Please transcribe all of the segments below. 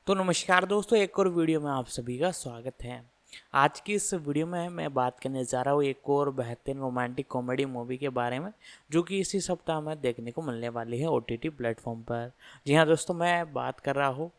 तो नमस्कार दोस्तों, एक और वीडियो में आप सभी का स्वागत है। आज की इस वीडियो में मैं बात करने जा रहा हूँ एक और बेहतरीन रोमांटिक कॉमेडी मूवी के बारे में, जो कि इसी सप्ताह में देखने को मिलने वाली है ओटीटी प्लेटफॉर्म पर। जी हाँ दोस्तों, मैं बात कर रहा हूँ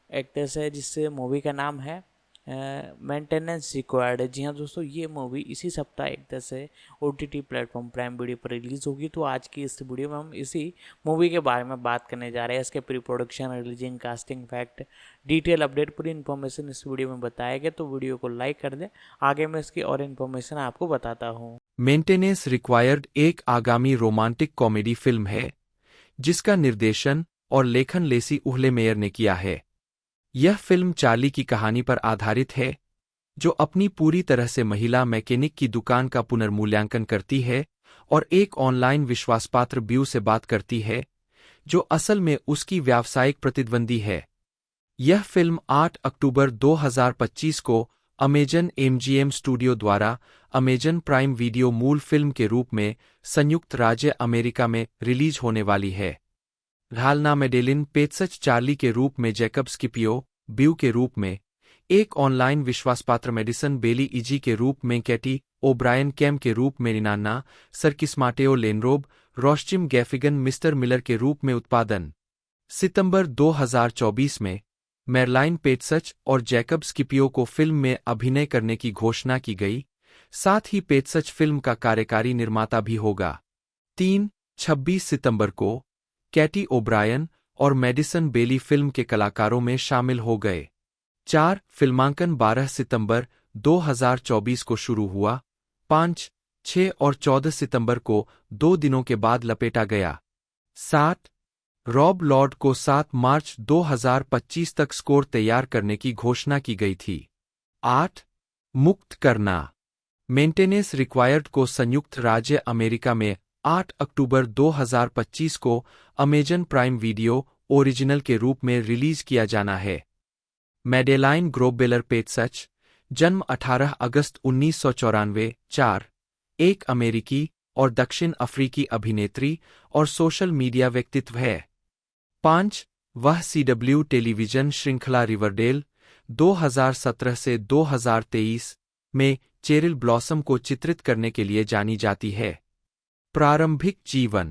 एक्टर से जिस मूवी का नाम है मेंटेनेंस रिक्वायर्ड है। जी हाँ दोस्तों, ये मूवी इसी सप्ताह एक तरह से ओटीटी प्लेटफॉर्म प्राइम वीडियो पर रिलीज़ होगी। तो आज की इस वीडियो में हम इसी मूवी के बारे में बात करने जा रहे हैं। इसके pre production, releasing, casting fact, detail update, पूरी इन्फॉर्मेशन इस वीडियो में बताया गया। तो वीडियो को लाइक कर दें, आगे मैं इसकी और इन्फॉर्मेशन आपको बताता हूँ। मेंटेनेंस रिक्वायर्ड एक आगामी रोमांटिक कॉमेडी फिल्म है जिसका निर्देशन और लेखन लेसी उहलेमेयर ने किया है। यह फिल्म चार्ली की कहानी पर आधारित है, जो अपनी पूरी तरह से महिला मैकेनिक की दुकान का पुनर्मूल्यांकन करती है और एक ऑनलाइन विश्वासपात्र ब्यू से बात करती है, जो असल में उसकी व्यावसायिक प्रतिद्वंदी है। यह फिल्म 8 अक्टूबर 2025 को अमेजन एमजीएम स्टूडियो द्वारा अमेजन प्राइम वीडियो मूल फिल्म के रूप में संयुक्त राज्य अमेरिका में रिलीज होने वाली है। घालना मेडेलिन पेत्सच चार्ली के रूप में, जैकब स्किपियो ब्यू के रूप में, एक ऑनलाइन विश्वासपात्र मेडिसन बेली इजी के रूप में, कैटी ओब्रायन कैम के रूप में, निनान्ना सरकिस्माटेओ लेनरोब रोस्चिम गैफिगन मिस्टर मिलर के रूप में। उत्पादन सितंबर 2024 में मेरलाइन पेत्सच और जैकब स्किपियो को फिल्म में अभिनय करने की घोषणा की गई। साथ ही पेत्सच फिल्म का कार्यकारी निर्माता भी होगा। 26 सितंबर को कैटी ओब्रायन और मेडिसन बेली फिल्म के कलाकारों में शामिल हो गए। 4 फिल्मांकन 12 सितंबर 2024 को शुरू हुआ। 5, 6 और 14 सितंबर को 2 दिनों के बाद लपेटा गया। 7 रॉब लॉर्ड को 7 मार्च 2025 तक स्कोर तैयार करने की घोषणा की गई थी। 8 मुक्त करना मेंटेनेंस रिक्वायर्ड को संयुक्त राज्य अमेरिका में 8 अक्टूबर 2025 को अमेजन प्राइम वीडियो ओरिजिनल के रूप में रिलीज किया जाना है। मैडेलाइन ग्रोबेलर पेत्सच, जन्म 18 अगस्त 1994, 4, एक अमेरिकी और दक्षिण अफ्रीकी अभिनेत्री और सोशल मीडिया व्यक्तित्व है। 5 वह सीडब्ल्यू टेलीविजन श्रृंखला रिवरडेल 2017 से 2023 में चेरिल ब्लॉसम को चित्रित करने के लिए जानी जाती है। प्रारंभिक जीवन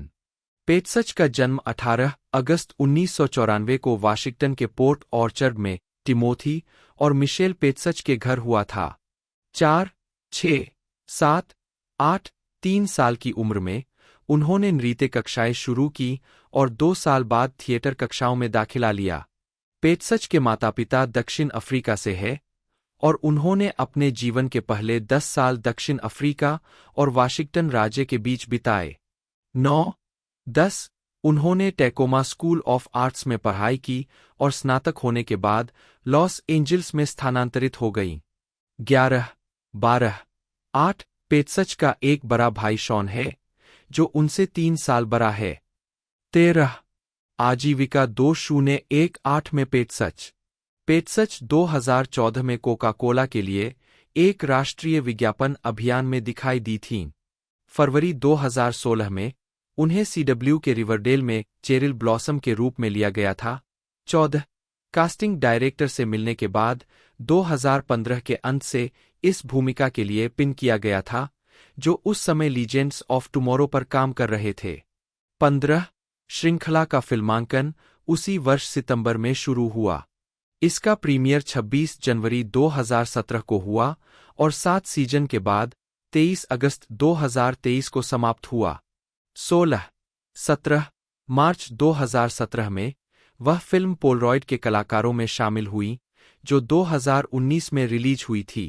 पेत्सच का जन्म 18 अगस्त 1994 को वाशिंगटन के पोर्ट ऑर्चर्ड में टिमोथी और मिशेल पेत्सच के घर हुआ था। 4, 6, 7, 8, 3 साल की उम्र में उन्होंने नृत्य कक्षाएं शुरू की और 2 साल बाद थिएटर कक्षाओं में दाखिला लिया। पेत्सच के माता पिता दक्षिण अफ्रीका से है और उन्होंने अपने जीवन के पहले 10 साल दक्षिण अफ्रीका और वाशिंगटन राज्य के बीच बिताए। 9, 10 उन्होंने टैकोमा स्कूल ऑफ आर्ट्स में पढ़ाई की और स्नातक होने के बाद लॉस एंजल्स में स्थानांतरित हो गईं। 11, 12, 8 पेत्सच का एक बड़ा भाई शॉन है, जो उनसे 3 साल बड़ा है। 13 आजीविका 2018 में पेत्सच 2014 में कोका कोला के लिए एक राष्ट्रीय विज्ञापन अभियान में दिखाई दी थीं। फरवरी 2016 में उन्हें सीडब्ल्यू के रिवरडेल में चेरिल ब्लॉसम के रूप में लिया गया था। 14 कास्टिंग डायरेक्टर से मिलने के बाद 2015 के अंत से इस भूमिका के लिए पिन किया गया था, जो उस समय लीजेंड्स ऑफ टुमारो पर काम कर रहे थे। 15 श्रृंखला का फिल्मांकन उसी वर्ष सितंबर में शुरू हुआ। इसका प्रीमियर 26 जनवरी 2017 को हुआ और 7 सीजन के बाद 23 अगस्त 2023 को समाप्त हुआ। 16, 17 मार्च 2017 में वह फिल्म पोलरॉयड के कलाकारों में शामिल हुई, जो 2019 में रिलीज हुई थी।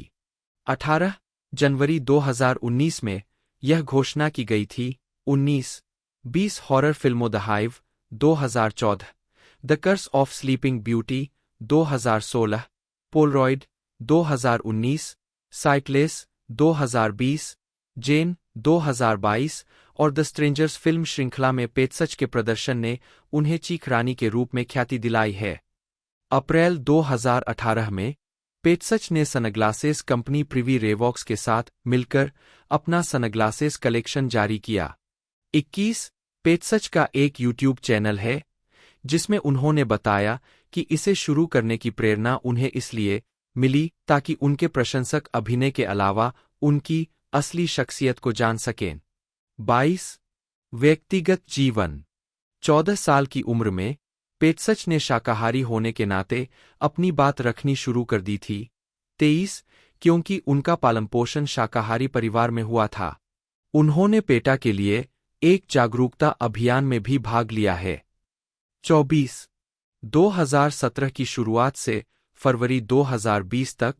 18 जनवरी 2019 में यह घोषणा की गई थी। 19, 20 हॉरर फिल्मों the hive 2014, the curse of sleeping beauty 2016, Polaroid 2019, sightless 2020, Jen 2022 और द स्ट्रेंजर्स फिल्म श्रृंखला में पेत्सच के प्रदर्शन ने उन्हें चीख रानी के रूप में ख्याति दिलाई है। अप्रैल 2018 में पेत्सच ने सनग्लासेस कंपनी प्रिवी रेवॉक्स के साथ मिलकर अपना सनग्लासेस कलेक्शन जारी किया। 21 पेत्सच का एक यूट्यूब चैनल है जिसमें उन्होंने बताया कि इसे शुरू करने की प्रेरणा उन्हें इसलिए मिली ताकि उनके प्रशंसक अभिनय के अलावा उनकी असली शख्सियत को जान सकें। 22 व्यक्तिगत जीवन। 14 साल की उम्र में पेटसच ने शाकाहारी होने के नाते अपनी बात रखनी शुरू कर दी थी। 23 क्योंकि उनका पालनपोषण शाकाहारी परिवार में हुआ था, उन्होंने पेटा के लिए एक जागरूकता अभियान में भी भाग लिया है। 24 2017 की शुरुआत से फरवरी 2020 तक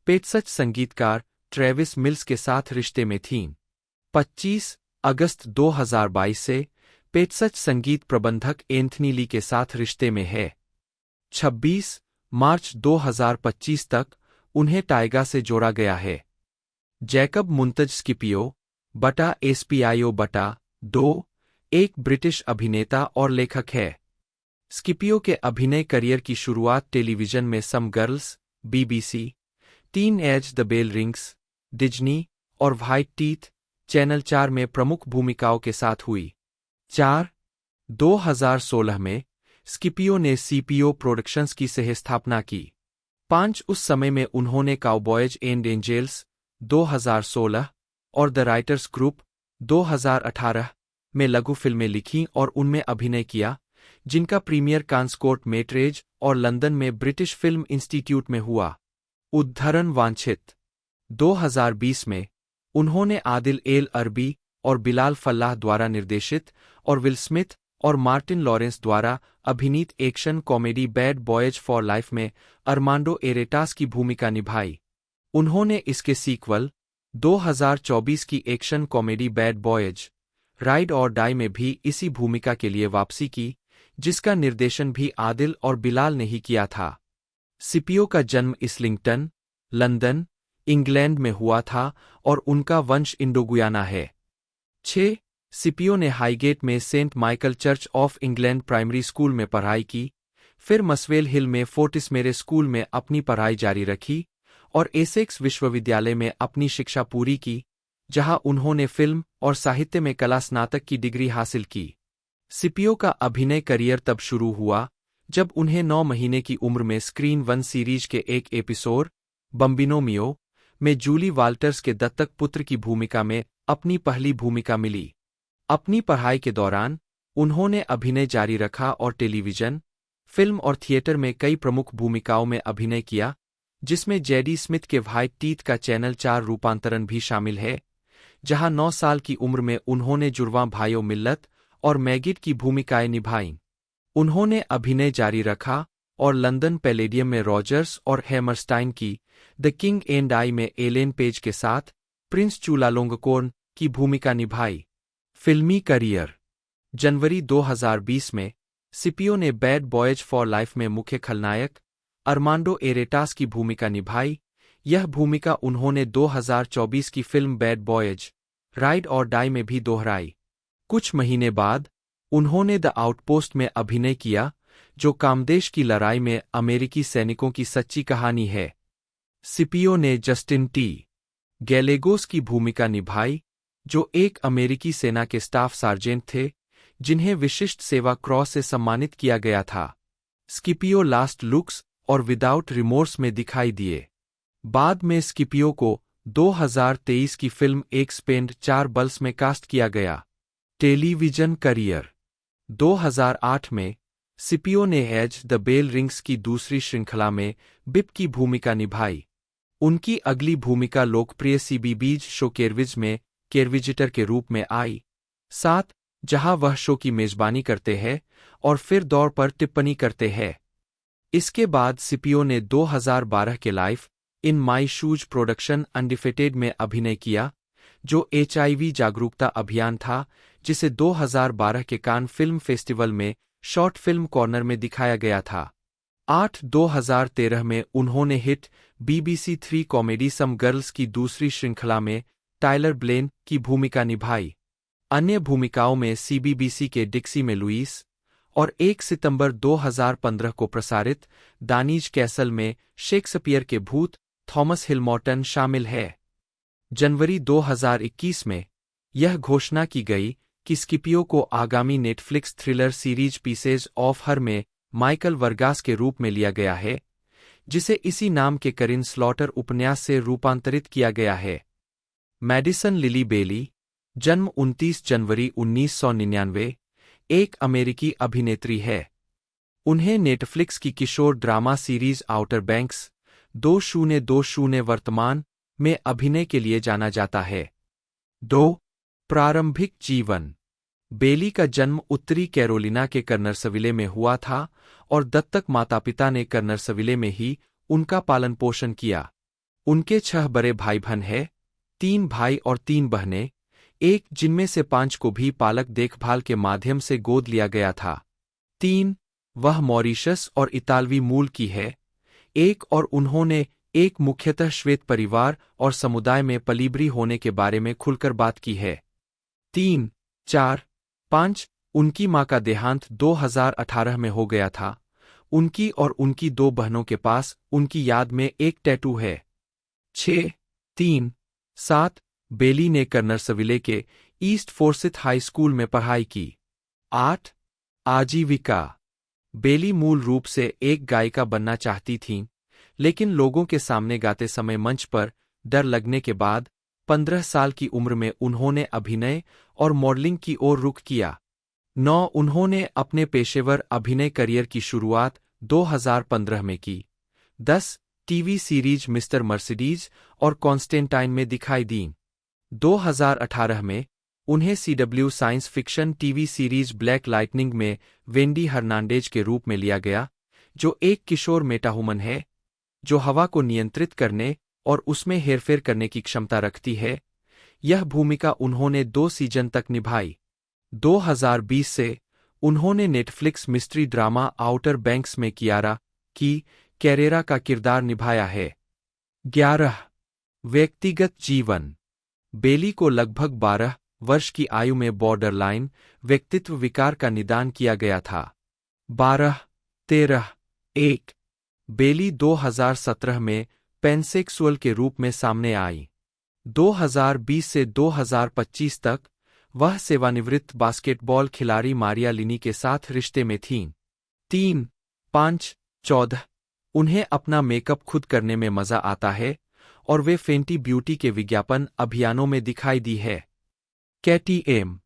पेटसच संगीतकार ट्रेविस मिल्स के साथ रिश्ते में थीं। 25 अगस्त 2022 से पेटसच संगीत प्रबंधक एंथनी ली के साथ रिश्ते में है। 26 मार्च 2025 तक उन्हें टाइगा से जोड़ा गया है। जैकब मुंतज स्किपियो बटा एसपीआईओ बटा 2 एक ब्रिटिश अभिनेता और लेखक है। स्किपियो के अभिनय करियर की शुरुआत टेलीविजन में some girls, BBC, teen age the bell rings, Disney और व्हाइट टीथ, चैनल 4 में प्रमुख भूमिकाओं के साथ हुई। 4 2016 में स्किपियो ने सीपीओ प्रोडक्शंस की सहस्थापना की। 5 उस समय में उन्होंने काउबॉयज एंड एंजेल्स 2016 और द राइटर्स ग्रुप 2018 में लघु फिल्में लिखीं और उनमें अभिनय किया, जिनका प्रीमियर कांसकोर्ट मेट्रेज और लंदन में ब्रिटिश फिल्म इंस्टीट्यूट में हुआ। उद्धरण वांछित। 2020 में उन्होंने आदिल एल अरबी और बिलाल फल्लाह द्वारा निर्देशित और विल स्मिथ और मार्टिन लॉरेंस द्वारा अभिनीत action comedy bad boys for life में अरमांडो एरेटास की भूमिका निभाई। उन्होंने इसके सीक्वल 2024 की action comedy bad boys ride और डाई में भी इसी भूमिका के लिए वापसी की, जिसका निर्देशन भी आदिल और बिलाल ने ही किया था। स्किपियो का जन्म इस्लिंगटन, लंदन, इंग्लैंड में हुआ था और उनका वंश इंडोगुयाना है। 6 स्किपियो ने हाईगेट में Saint Michael church of England primary school में पढ़ाई की, फिर मसवेल हिल में फोर्टिसमेरे स्कूल में अपनी पढ़ाई जारी रखी और एसेक्स विश्वविद्यालय में अपनी शिक्षा पूरी की, जहां उन्होंने फिल्म और साहित्य में कला स्नातक की डिग्री हासिल की। स्किपियो का अभिनय करियर तब शुरू हुआ जब उन्हें 9 महीने की उम्र में स्क्रीन वन सीरीज के एक एपिसोड बम्बिनो मियो में जूली वाल्टर्स के दत्तक पुत्र की भूमिका में अपनी पहली भूमिका मिली। अपनी पढ़ाई के दौरान उन्होंने अभिनय जारी रखा और टेलीविजन, फिल्म और थिएटर में कई प्रमुख भूमिकाओं में अभिनय किया, जिसमें जेडी स्मिथ के व्हाइट टीथ का चैनल 4 रूपांतरण भी शामिल है, जहां 9 साल की उम्र में उन्होंने जुड़वां भाइयों मिल्लत और मैगिट की भूमिकाएं निभाईं। उन्होंने अभिनय जारी रखा और लंदन पैलेडियम में रॉजर्स और हैमरस्टाइन की द किंग एंड आई में एलेन पेज के साथ प्रिंस चूलालोंगकोर्न की भूमिका निभाई। फिल्मी करियर। जनवरी 2020 में स्किपियो ने बैड बॉयज फॉर लाइफ में मुख्य खलनायक अरमांडो एरेटास की भूमिका निभाई। यह भूमिका उन्होंने 2024 की फिल्म बैड बॉयज राइड और डाई में भी दोहराई। कुछ महीने बाद उन्होंने द आउटपोस्ट में अभिनय किया, जो कामदेश की लड़ाई में अमेरिकी सैनिकों की सच्ची कहानी है। स्किपियो ने जस्टिन टी गैलेगोस की भूमिका निभाई, जो एक अमेरिकी सेना के स्टाफ सार्जेंट थे, जिन्हें विशिष्ट सेवा क्रॉस से सम्मानित किया गया था। स्किपियो लास्ट लुक्स और विदाउट रिमोर्स में दिखाई दिए। बाद में स्किपियो को 2023 की फिल्म एक स्पेंड 4 बल्स में कास्ट किया गया। Television career. 2008 में स्किपियो ने एज द बेल रिंग्स की दूसरी श्रृंखला में बिप की भूमिका निभाई। उनकी अगली भूमिका लोकप्रिय सीबीबीज शो केरविज में केरविजिटर के रूप में आई। 7 जहां वह शो की मेजबानी करते हैं और फिर दौर पर टिप्पणी करते हैं। इसके बाद स्किपियो ने 2012 के life in my shoes production undefeated में अभिनय किया, जो HIV जागरूकता अभियान था, जिसे 2012 के कान फिल्म फेस्टिवल में शॉर्ट फिल्म कॉर्नर में दिखाया गया था। 8 2013 में उन्होंने hit BBC 3 comedy some girls की दूसरी श्रृंखला में टाइलर ब्लेन की भूमिका निभाई। अन्य भूमिकाओं में CBBC के डिक्सी में लुईस और 1 सितंबर 2015 को प्रसारित दानीज कैसल में शेक्सपियर के भूत थॉमस हिलमॉर्टन शामिल है। जनवरी 2021 में यह घोषणा की गई कि स्किपियो को आगामी Netflix thriller series pieces of her में माइकल वर्गास के रूप में लिया गया है, जिसे इसी नाम के करिन स्लॉटर उपन्यास से रूपांतरित किया गया है। मैडिसन लिली बेली, जन्म 29 जनवरी 1999, एक अमेरिकी अभिनेत्री है। उन्हें नेटफ्लिक्स की किशोर ड्रामा सीरीज आउटर बैंक्स 2020 वर्तमान में अभिनय के लिए जाना जाता है। 2. प्रारंभिक जीवन। बेली का जन्म उत्तरी कैरोलिना के कर्नरसविले में हुआ था और दत्तक माता-पिता ने कर्नरसविले में ही उनका पालन पोषण किया। उनके 6 बड़े भाई बहन हैं, 3 भाई और 3 बहनें, एक जिनमें से 5 को भी पालक देखभाल के माध्यम से गोद लिया गया था। 3. वह मॉरीशस और इतालवी मूल की है। 1 और उन्होंने एक मुख्यतः श्वेत परिवार और समुदाय में पलीबरी होने के बारे में खुलकर बात की है। 3, 4, 5 उनकी मां का देहांत 2018 में हो गया था। उनकी और उनकी 2 बहनों के पास उनकी याद में एक टैटू है। 6, 3, 7 बेली ने कर्नरसविले के ईस्ट फोर्सिथ हाई स्कूल में पढ़ाई की। 8 आजीविका। बेली मूल रूप से एक गायिका बनना चाहती थीं, लेकिन लोगों के सामने गाते समय मंच पर डर लगने के बाद 15 साल की उम्र में उन्होंने अभिनय और मॉडलिंग की ओर रुख किया। 9 उन्होंने अपने पेशेवर अभिनय करियर की शुरुआत 2015 में की। 10 टीवी सीरीज मिस्टर मर्सिडीज और कॉन्स्टेंटाइन में दिखाई दीं। 2018 में उन्हें CW science fiction TV series Black Lightning में वेंडी हर्नांडेज के रूप में लिया गया, जो एक किशोर मेटाहुमन है जो हवा को नियंत्रित करने और उसमें हेरफेर करने की क्षमता रखती है। यह भूमिका उन्होंने 2 सीजन तक निभाई। 2020 से उन्होंने Netflix mystery drama outer banks में कियारा की कैरेरा का किरदार निभाया है। 11 व्यक्तिगत जीवन। बेली को लगभग 12 वर्ष की आयु में बॉर्डरलाइन व्यक्तित्व विकार का निदान किया गया था। 12, 13, 1 बेली 2017 में पेनसेक्सुअल के रूप में सामने आई। 2020 से 2025 तक वह सेवानिवृत्त बास्केटबॉल खिलाड़ी मारिया लिनी के साथ रिश्ते में थीं। 3, 5, 14 उन्हें अपना मेकअप खुद करने में मजा आता है और वे फेंटी ब्यूटी के विज्ञापन अभियानों में दिखाई दी है। कैटी एम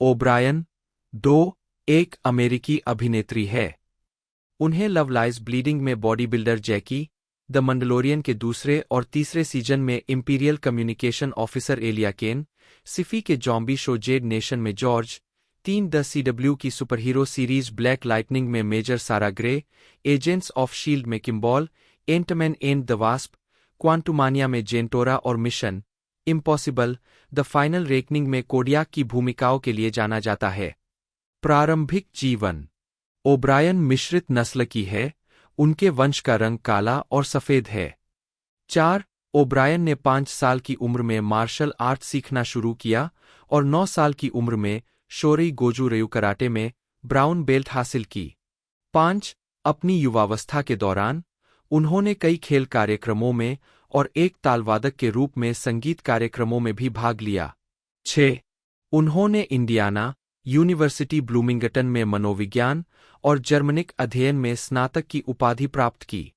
ओब्रायन 2 एक अमेरिकी अभिनेत्री है। उन्हें लव लाइज ब्लीडिंग में body builder Jackie, The Mandalorian के दूसरे और तीसरे सीजन में imperial communication officer Elia Kane, Syfy के जॉम्बी शो जेड नेशन में जॉर्ज, 3 द CW की सुपरहीरो सीरीज ब्लैक लाइटनिंग में major Sara Gray, Agents of SHIELD में Kimball, Antman and the Wasp, Quantumania में जेंटोरा और Mission Impossible the Final Reckoning में Kodiak की भूमिकाओं के लिए जाना जाता है। प्रारंभिक जीवन। ओब्रायन मिश्रित नस्ल की है, उनके वंश का रंग काला और सफेद है। 4 ओब्रायन ने 5 साल की उम्र में मार्शल आर्ट सीखना शुरू किया और 9 साल की उम्र में शोरई गोजू रेयू कराटे में ब्राउन बेल्ट हासिल की। 5 अपनी युवावस्था के दौरान उन्होंने कई खेल कार्यक्रमों में और एक तालवादक के रूप में संगीत कार्यक्रमों में भी भाग लिया। 6 उन्होंने इंडियाना यूनिवर्सिटी ब्लूमिंगटन में मनोविज्ञान और जर्मनिक अध्ययन में स्नातक की उपाधि प्राप्त की।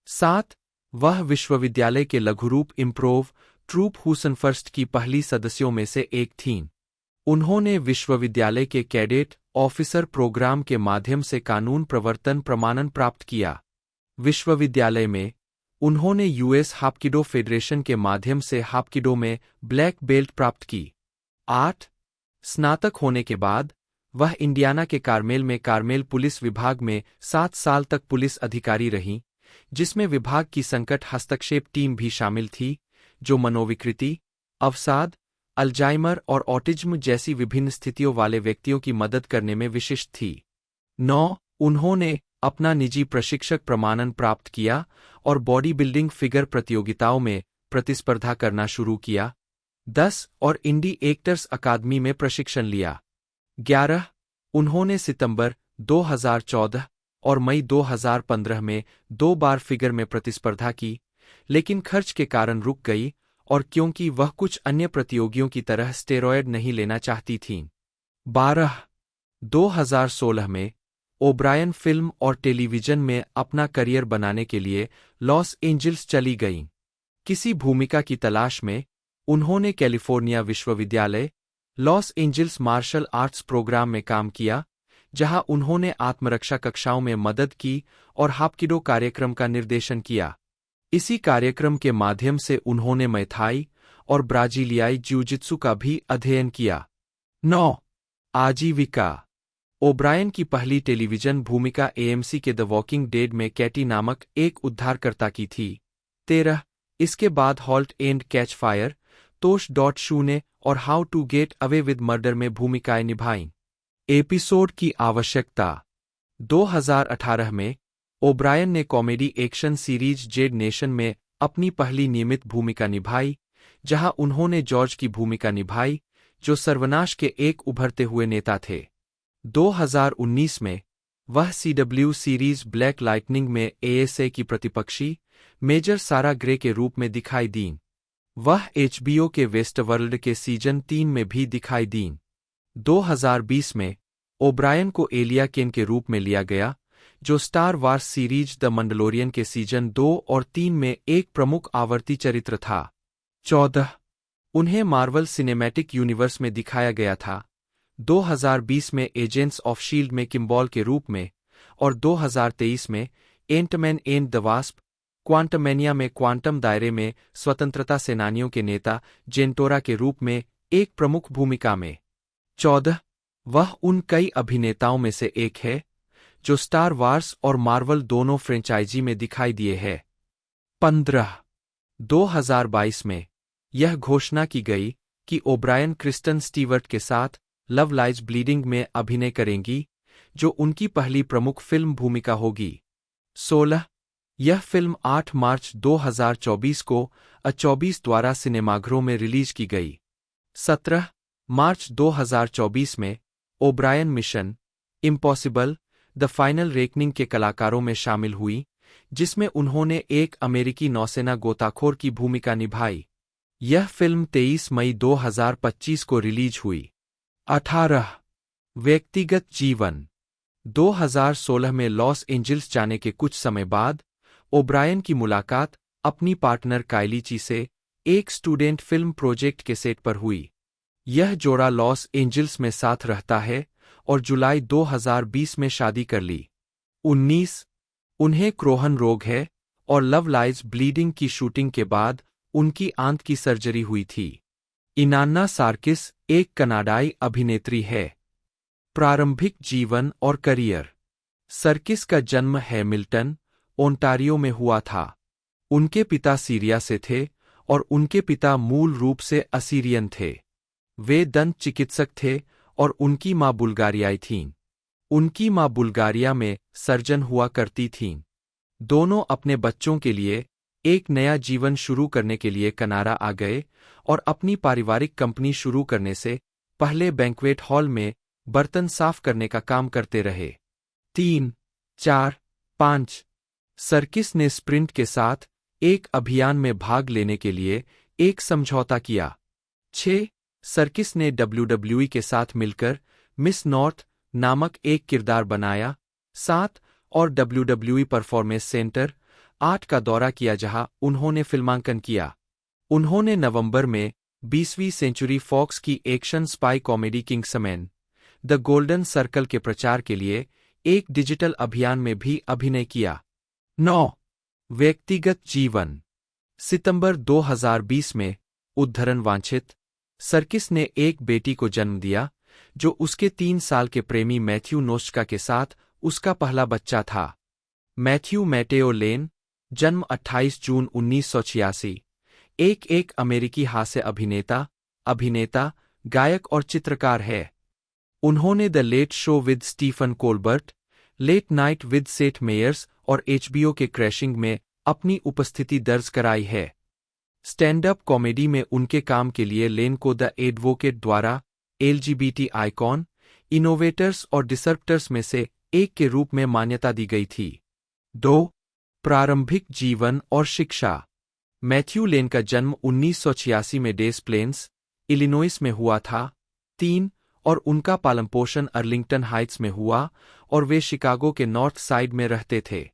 7 वह विश्वविद्यालय के लघुरूप इम्प्रोव ट्रूप हुसनफर्स्ट की पहली सदस्यों में से एक थीं। उन्होंने विश्वविद्यालय के कैडेट ऑफिसर प्रोग्राम के माध्यम से कानून प्रवर्तन प्रमाणन प्राप्त किया। विश्वविद्यालय में उन्होंने US हाप्किडो फेडरेशन के माध्यम से हाप्किडो में ब्लैक बेल्ट प्राप्त की। 8 स्नातक होने के बाद वह इंडियाना के कार्मेल में कार्मेल पुलिस विभाग में 7 साल तक पुलिस अधिकारी रहीं, जिसमें विभाग की संकट हस्तक्षेप टीम भी शामिल थी, जो मनोविकृति, अवसाद, अल्जाइमर और ऑटिज्म जैसी विभिन्न स्थितियों वाले व्यक्तियों की मदद करने में विशिष्ट थी। 9 उन्होंने अपना निजी प्रशिक्षक प्रमाणन प्राप्त किया और बॉडी बिल्डिंग फिगर प्रतियोगिताओं में प्रतिस्पर्धा करना शुरू किया। 10 और इंडी एक्टर्स अकादमी में प्रशिक्षण लिया। 11 उन्होंने सितंबर 2014 और मई 2015 में 2 बार फिगर में प्रतिस्पर्धा की, लेकिन खर्च के कारण रुक गई और क्योंकि वह कुछ अन्य प्रतियोगियों की तरह स्टेरॉयड नहीं लेना चाहती थीं। 12 2016 में ओब्रायन फिल्म और टेलीविजन में अपना करियर बनाने के लिए लॉस एंजल्स चली गईं। किसी भूमिका की तलाश में उन्होंने कैलिफोर्निया विश्वविद्यालय, Los Angeles martial arts programme में काम किया, जहां उन्होंने आत्मरक्षा कक्षाओं में मदद की और हाप्किडो कार्यक्रम का निर्देशन किया। इसी कार्यक्रम के माध्यम से उन्होंने मैथाई और ब्राजीलियाई जिउजित्सु का भी अध्ययन किया। 9. आजीविका। ओब्रायन की पहली टेलीविजन भूमिका एएमसी के द वॉकिंग डेड में कैटी नामक एक उद्धारकर्ता की थी। 13. इसके बाद Halt and Catch Fire, Tosh dot शूने और How to Get Away with Murder में भूमिकाएं निभाईं। एपिसोड की आवश्यकता। 2018 में ओब्रायन ने comedy action series Z Nation में अपनी पहली नियमित भूमिका निभाई, जहां उन्होंने जॉर्ज की भूमिका निभाई, जो सर्वनाश के एक उभरते हुए नेता थे। 2019 में वह सीडब्ल्यू सीरीज ब्लैक लाइटनिंग में एएसए की प्रतिपक्षी मेजर सारा ग्रे के रूप में दिखाई दीं। वह एचबीओ के वेस्टवर्ल्ड के सीजन 3 में भी दिखाई दीं। 2020 में ओब्रायन को एलिया केन के रूप में लिया गया, जो star wars series the Mandalorian के सीजन 2 और 3 में एक प्रमुख आवर्ती चरित्र था। 14. उन्हें मार्वल सिनेमैटिक यूनिवर्स में दिखाया गया था, 2020 में एजेंट्स ऑफ शील्ड में किम्बॉल के रूप में, और 2023 में एंटमैन एंड द वास्प क्वांटमैनिया में क्वांटम दायरे में स्वतंत्रता सेनानियों के नेता जेंटोरा के रूप में एक प्रमुख भूमिका में। 14. वह उन कई अभिनेताओं में से एक है जो स्टार वार्स और मार्वल दोनों फ्रेंचाइजी में दिखाई दिए हैं। 15. 2022 में यह घोषणा की गई कि ओब्रायन क्रिस्टन स्टीवर्ट के साथ लव लाइज ब्लीडिंग में अभिनय करेंगी, जो उनकी पहली प्रमुख फिल्म भूमिका होगी। 16. यह फिल्म 8 मार्च 2024 को A24 द्वारा सिनेमाघरों में रिलीज की गई। 17. मार्च 2024 में O'Brien mission Impossible the Final reckoning के कलाकारों में शामिल हुई, जिसमें उन्होंने एक अमेरिकी नौसेना गोताखोर की भूमिका निभाई। यह फिल्म 23 मई 2025 को रिलीज हुई। 18. व्यक्तिगत जीवन। 2016 में लॉस एंजल्स जाने के कुछ समय बाद ओब्रायन की मुलाकात अपनी पार्टनर काइली ची से एक स्टूडेंट फिल्म प्रोजेक्ट के सेट पर हुई। यह जोड़ा लॉस एंजल्स में साथ रहता है और जुलाई 2020 में शादी कर ली। 19. उन्हें क्रोहन रोग है और लव लाइज ब्लीडिंग की शूटिंग के बाद उनकी आंत की सर्जरी हुई थी। इनान्ना सार्किस एक कनाडाई अभिनेत्री है। प्रारंभिक जीवन और करियर। सर्किस का जन्म हैमिल्टन, ओंटारियो में हुआ था। उनके पिता सीरिया से थे और उनके पिता मूल रूप से असीरियन थे। वे दंत चिकित्सक थे और उनकी मां बुल्गारियाई थीं। उनकी मां बुल्गारिया में सर्जन हुआ करती थीं। दोनों अपने बच्चों के लिए एक नया जीवन शुरू करने के लिए कनाडा आ गए और अपनी पारिवारिक कंपनी शुरू करने से पहले बैंक्वेट हॉल में बर्तन साफ करने का काम करते रहे। 3, 4, 5. सर्किस ने स्प्रिंट के साथ एक अभियान में भाग लेने के लिए एक समझौता किया। 6. सर्किस ने WWE के साथ मिलकर मिस नॉर्थ नामक एक किरदार बनाया। 7. और WWE परफॉर्मेंस सेंटर 8 का दौरा किया, जहां उन्होंने फिल्मांकन किया। उन्होंने नवंबर में 20वीं सेंचुरी फॉक्स की action spy comedy Kingsman the golden circle के प्रचार के लिए एक डिजिटल अभियान में भी अभिनय किया। 9. व्यक्तिगत जीवन। सितंबर 2020 में उद्धरण वांछित सर्किस ने एक बेटी को जन्म दिया, जो उसके 3 साल के प्रेमी मैथ्यू नोस्का के साथ उसका पहला बच्चा था। मैथ्यू मैटेओ लेन, जन्म 28 जून 1986, एक अमेरिकी हास्य अभिनेता, गायक और चित्रकार है। उन्होंने the late show with Stephen Colbert, late night with Seth Meyers और HBO के क्रैशिंग में अपनी उपस्थिति दर्ज कराई है। स्टैंड अप कॉमेडी में उनके काम के लिए लेन को द एडवोकेट द्वारा LGBT आइकॉन, इनोवेटर्स और डिसरप्टर्स में से एक के रूप में मान्यता दी गई थी। 2. प्रारंभिक जीवन और शिक्षा। मैथ्यू लेन का जन्म 1986 में डेस प्लेन्स, इलिनॉइस में हुआ था। 3. और उनका पालनपोषण अर्लिंगटन हाइट्स में हुआ और वे शिकागो के नॉर्थ साइड में रहते थे।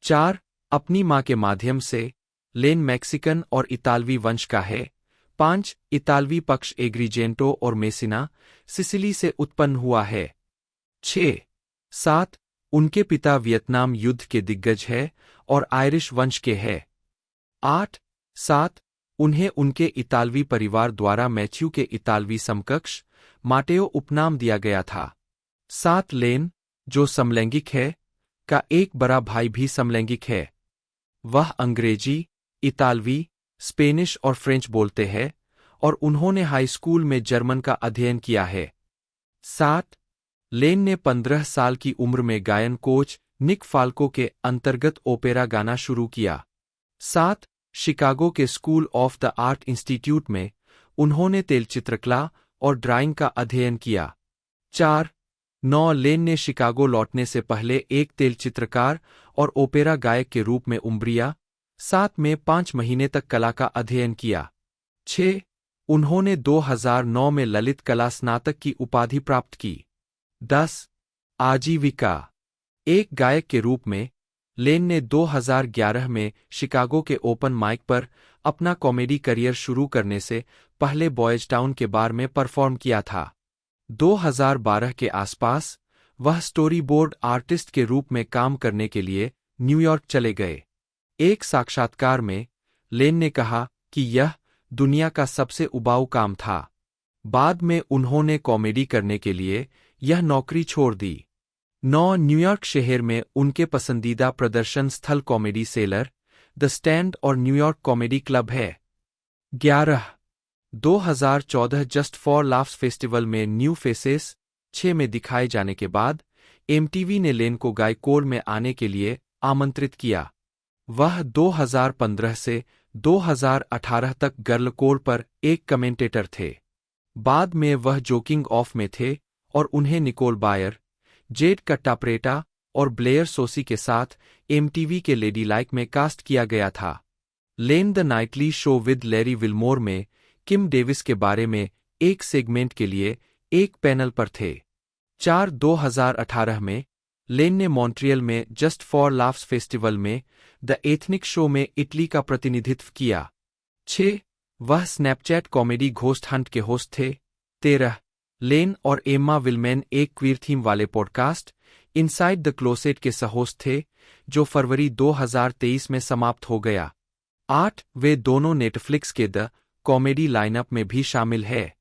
4. अपनी मां के माध्यम से लेन मैक्सिकन और इतालवी वंश का है। 5. इतालवी पक्ष एग्रीजेंटो और मेसिना, सिसिली से उत्पन्न हुआ है। 6. 7. उनके पिता वियतनाम युद्ध के दिग्गज है और आयरिश वंश के हैं। 8. 7. उन्हें उनके इतालवी परिवार द्वारा मैथ्यू के इतालवी समकक्ष माटेओ उपनाम दिया गया था। 7. लेन, जो समलैंगिक है, का एक बड़ा भाई भी समलैंगिक है। वह अंग्रेजी, इतालवी, स्पेनिश और फ्रेंच बोलते हैं और उन्होंने हाई स्कूल में जर्मन का अध्ययन किया है। 7. लेन ने 15 साल की उम्र में गायन कोच निक फाल्को के अंतर्गत ओपेरा गाना शुरू किया। 7. शिकागो के school of the art institute में उन्होंने तेलचित्रकला और ड्राइंग का अध्ययन किया। 4. 9. लेन ने शिकागो लौटने से पहले एक तेलचित्रकार और ओपेरा गायक के रूप में उम्ब्रिया 7 में 5 महीने तक कला का अध्ययन किया। 6. उन्होंने 2009 में ललित कला स्नातक की उपाधि प्राप्त की। 10. आजीविका। एक गायक के रूप में लेन ने 2011 में शिकागो के ओपन माइक पर अपना कॉमेडी करियर शुरू करने से पहले बॉयज टाउन के बार में परफॉर्म किया था। 2012 के आसपास वह स्टोरी बोर्ड आर्टिस्ट के रूप में काम करने के लिए न्यूयॉर्क चले गए। एक साक्षात्कार में लेन ने कहा कि यह दुनिया का सबसे उबाऊ काम था। बाद में उन्होंने कॉमेडी करने के लिए यह नौकरी छोड़ दी। 9. न्यूयॉर्क शहर में उनके पसंदीदा प्रदर्शन स्थल कॉमेडी सेलर, द स्टैंड और न्यूयॉर्क कॉमेडी क्लब है। 11. 2014 जस्ट फॉर लाफ्स फेस्टिवल में न्यू फेसेस 6 में दिखाए जाने के बाद एमटीवी ने लेन को गायकोर में आने के लिए आमंत्रित किया। वह 2015 से 2018 तक गर्लकोर पर एक कमेंटेटर थे। बाद में वह जोकिंग ऑफ में थे और उन्हें निकोल बायर, जेड कट्टाप्रेटा और ब्लेयर सोसी के साथ एमटीवी के लेडी लाइक में कास्ट किया गया था। लेन The Nightly Show with Larry Wilmore में किम डेविस के बारे में एक सेगमेंट के लिए एक पैनल पर थे। 4. 2018 में लेन ने मॉन्ट्रियल में जस्ट फॉर लाफ्स फेस्टिवल में द एथनिक शो में इटली का प्रतिनिधित्व किया। 6. वह स्नैपचैट कॉमेडी घोस्ट हंट के होस्ट थे। 13. लेन और एम्मा विलमैन एक क्वीर थीम वाले पॉडकास्ट इनसाइड द क्लोसेट के सहोस्ट थे, जो फरवरी 2023 में समाप्त हो गया। 8. वे दोनों नेटफ्लिक्स के द कॉमेडी लाइनअप में भी शामिल है।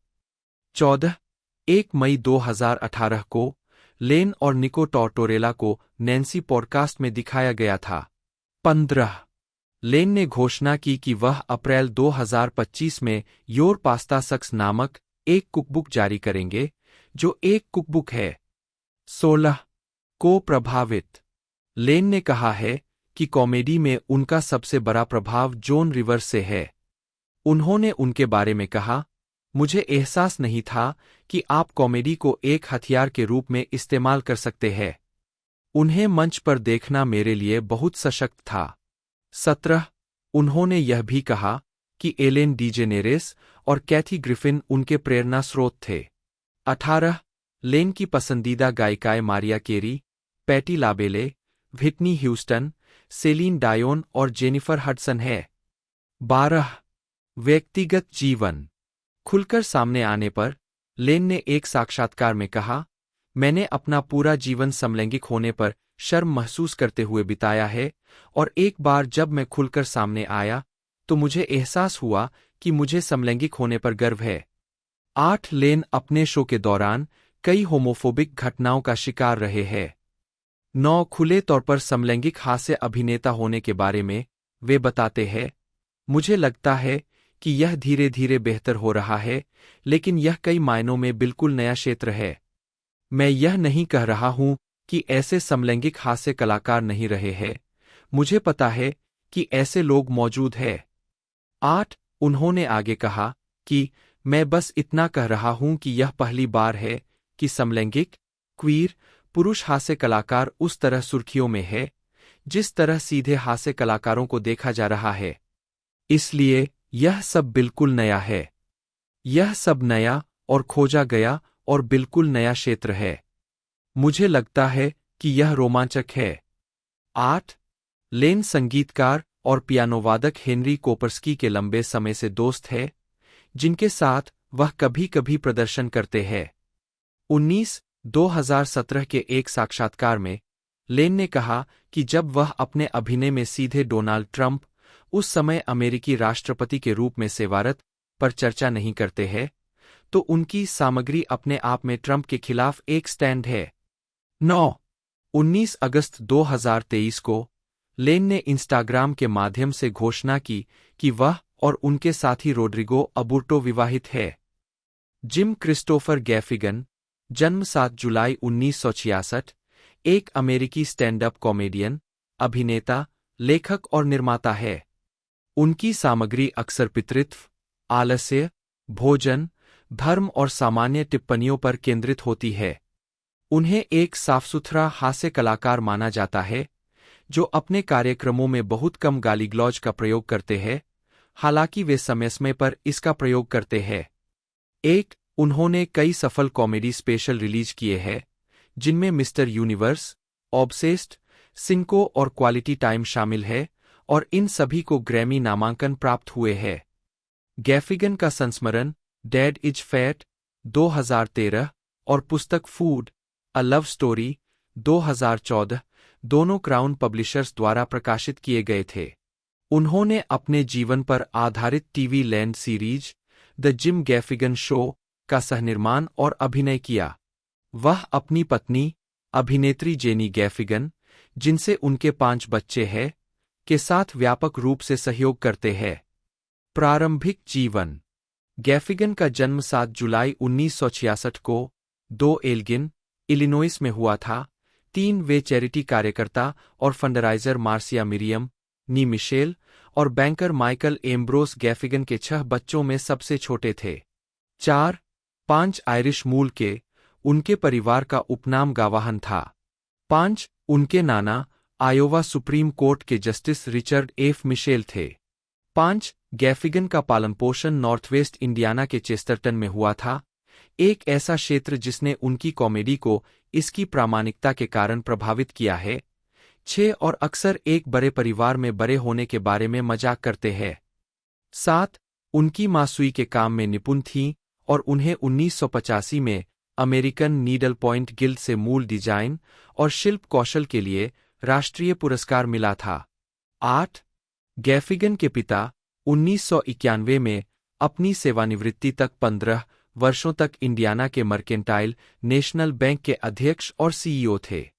14. 1 मई 2018 को लेन और निको टॉर्टोरेला को नैन्सी पॉडकास्ट में दिखाया गया था। 15. लेन ने घोषणा की कि वह अप्रैल 2025 में योर पास्ता सक्स नामक एक कुकबुक जारी करेंगे, जो एक कुकबुक है। 16. को प्रभावित। लेन ने कहा है कि कॉमेडी में उनका सबसे बड़ा प्रभाव जॉन रिवर्स से है। उन्होंने उनके बारे में कहा, मुझे एहसास नहीं था कि आप कॉमेडी को एक हथियार के रूप में इस्तेमाल कर सकते हैं। उन्हें मंच पर देखना मेरे लिए बहुत सशक्त था। 17. उन्होंने यह भी कहा कि एलेन डीजेनेरेस और कैथी ग्रिफिन उनके प्रेरणा स्रोत थे। 18. लेन की पसंदीदा गायिकाएं मारिया केरी, पैटी लाबेले, व्हिटनी ह्यूस्टन, सेलिन डायोन और जेनिफर हडसन है। 12. व्यक्तिगत जीवन। खुलकर सामने आने पर लेन ने एक साक्षात्कार में कहा, मैंने अपना पूरा जीवन समलैंगिक होने पर शर्म महसूस करते हुए बिताया है और एक बार जब मैं खुलकर सामने आया तो मुझे एहसास हुआ कि मुझे समलैंगिक होने पर गर्व है। 8. लेन अपने शो के दौरान कई होमोफोबिक घटनाओं का शिकार रहे हैं। 9. खुले तौर पर समलैंगिक हास्य अभिनेता होने के बारे में वे बताते हैं, मुझे लगता है कि यह धीरे धीरे बेहतर हो रहा है, लेकिन यह कई मायनों में बिल्कुल नया क्षेत्र है। मैं यह नहीं कह रहा हूं कि ऐसे समलैंगिक हास्य कलाकार नहीं रहे हैं, मुझे पता है कि ऐसे लोग मौजूद हैं। 8. उन्होंने आगे कहा कि मैं बस इतना कह रहा हूं कि यह पहली बार है कि समलैंगिक, क्वीर, पुरुष हास्य कलाकार उस तरह सुर्खियों में है, जिस तरह सीधे हास्य कलाकारों को देखा जा रहा है। इसलिए यह सब बिल्कुल नया है। यह सब नया और खोजा गया और बिल्कुल नया क्षेत्र है। मुझे लगता है कि यह रोमांचक है। 8. लेन संगीतकार और पियानोवादक हेनरी कोपर्स्की के लंबे समय से दोस्त है, जिनके साथ वह कभी-कभी प्रदर्शन करते हैं। 19. 2017 के एक साक्षात्कार में लेन ने कहा कि जब वह अपने अभिनय में सीधे डोनाल्ड ट्रंप, उस समय अमेरिकी राष्ट्रपति के रूप में सेवारत, पर चर्चा नहीं करते हैं, तो उनकी सामग्री अपने आप में ट्रंप के खिलाफ एक स्टैंड है। 9. 19 अगस्त 2023 को लेन ने इंस्टाग्राम के माध्यम से घोषणा की कि वह और उनके साथी रोड्रिगो अबुर्टो विवाहित है। जिम क्रिस्टोफर गैफिगन, जन्म 7 जुलाई 1966, एक अमेरिकी स्टैंड अप कॉमेडियन, अभिनेता, लेखक और निर्माता है। उनकी सामग्री अक्सर पितृत्व, आलस्य, भोजन, धर्म और सामान्य टिप्पणियों पर केंद्रित होती है। उन्हें एक साफ-सुथरा हास्य कलाकार माना जाता है, जो अपने कार्यक्रमों में बहुत कम गाली-गलौज का प्रयोग करते हैं, हालांकि वे समय-समय पर इसका प्रयोग करते हैं। उन्होंने कई सफल कॉमेडी स्पेशल रिलीज किए हैं, जिनमें मिस्टर यूनिवर्स, ऑब्सेस्ड, सिंको और क्वालिटी टाइम शामिल है, और इन सभी को ग्रैमी नामांकन प्राप्त हुए हैं। गैफिगन का संस्मरण डैड इज फैट 2013 और पुस्तक फूड, अ लव स्टोरी 2014 दोनों क्राउन पब्लिशर्स द्वारा प्रकाशित किए गए थे। उन्होंने अपने जीवन पर आधारित TV Land series The Jim Gaffigan Show का सहनिर्माण और अभिनय किया। वह अपनी पत्नी, अभिनेत्री जेनी गैफिगन, जिनसे उनके 5 बच्चे हैं, के साथ व्यापक रूप से सहयोग करते हैं। प्रारंभिक जीवन। गैफिगन का जन्म 7 जुलाई 1966 को 2 एल्गिन, इलिनॉइस में हुआ था। 3 वे चैरिटी कार्यकर्ता और फंडराइजर मार्सिया मिरियम, नी मिशेल और बैंकर माइकल एम्ब्रोस गैफिगन के 6 बच्चों में सबसे छोटे थे। 5 आयरिश मूल के उनके परिवार का उपनाम गावाहन था। 5 उनके नाना आयोवा सुप्रीम कोर्ट के जस्टिस रिचर्ड एफ मिशेल थे। 5 गैफिगन का पालनपोषण नॉर्थवेस्ट इंडियाना के चेस्टरटन में हुआ था, एक ऐसा क्षेत्र जिसने उनकी कॉमेडी को इसकी प्रामाणिकता के कारण प्रभावित किया है। 6 और अक्सर एक बड़े परिवार में बड़े होने के बारे में मजाक करते हैं। 7 उनकी मां सुई के काम में निपुण थीं और उन्हें 1985 में अमेरिकन नीडल पॉइंट गिल्ड से मूल डिजाइन और शिल्प कौशल के लिए राष्ट्रीय पुरस्कार मिला था। 8 गैफिगन के पिता 1991 में अपनी सेवानिवृत्ति तक 15 वर्षों तक इंडियाना के मर्केंटाइल नेशनल बैंक के अध्यक्ष और सीईओ थे।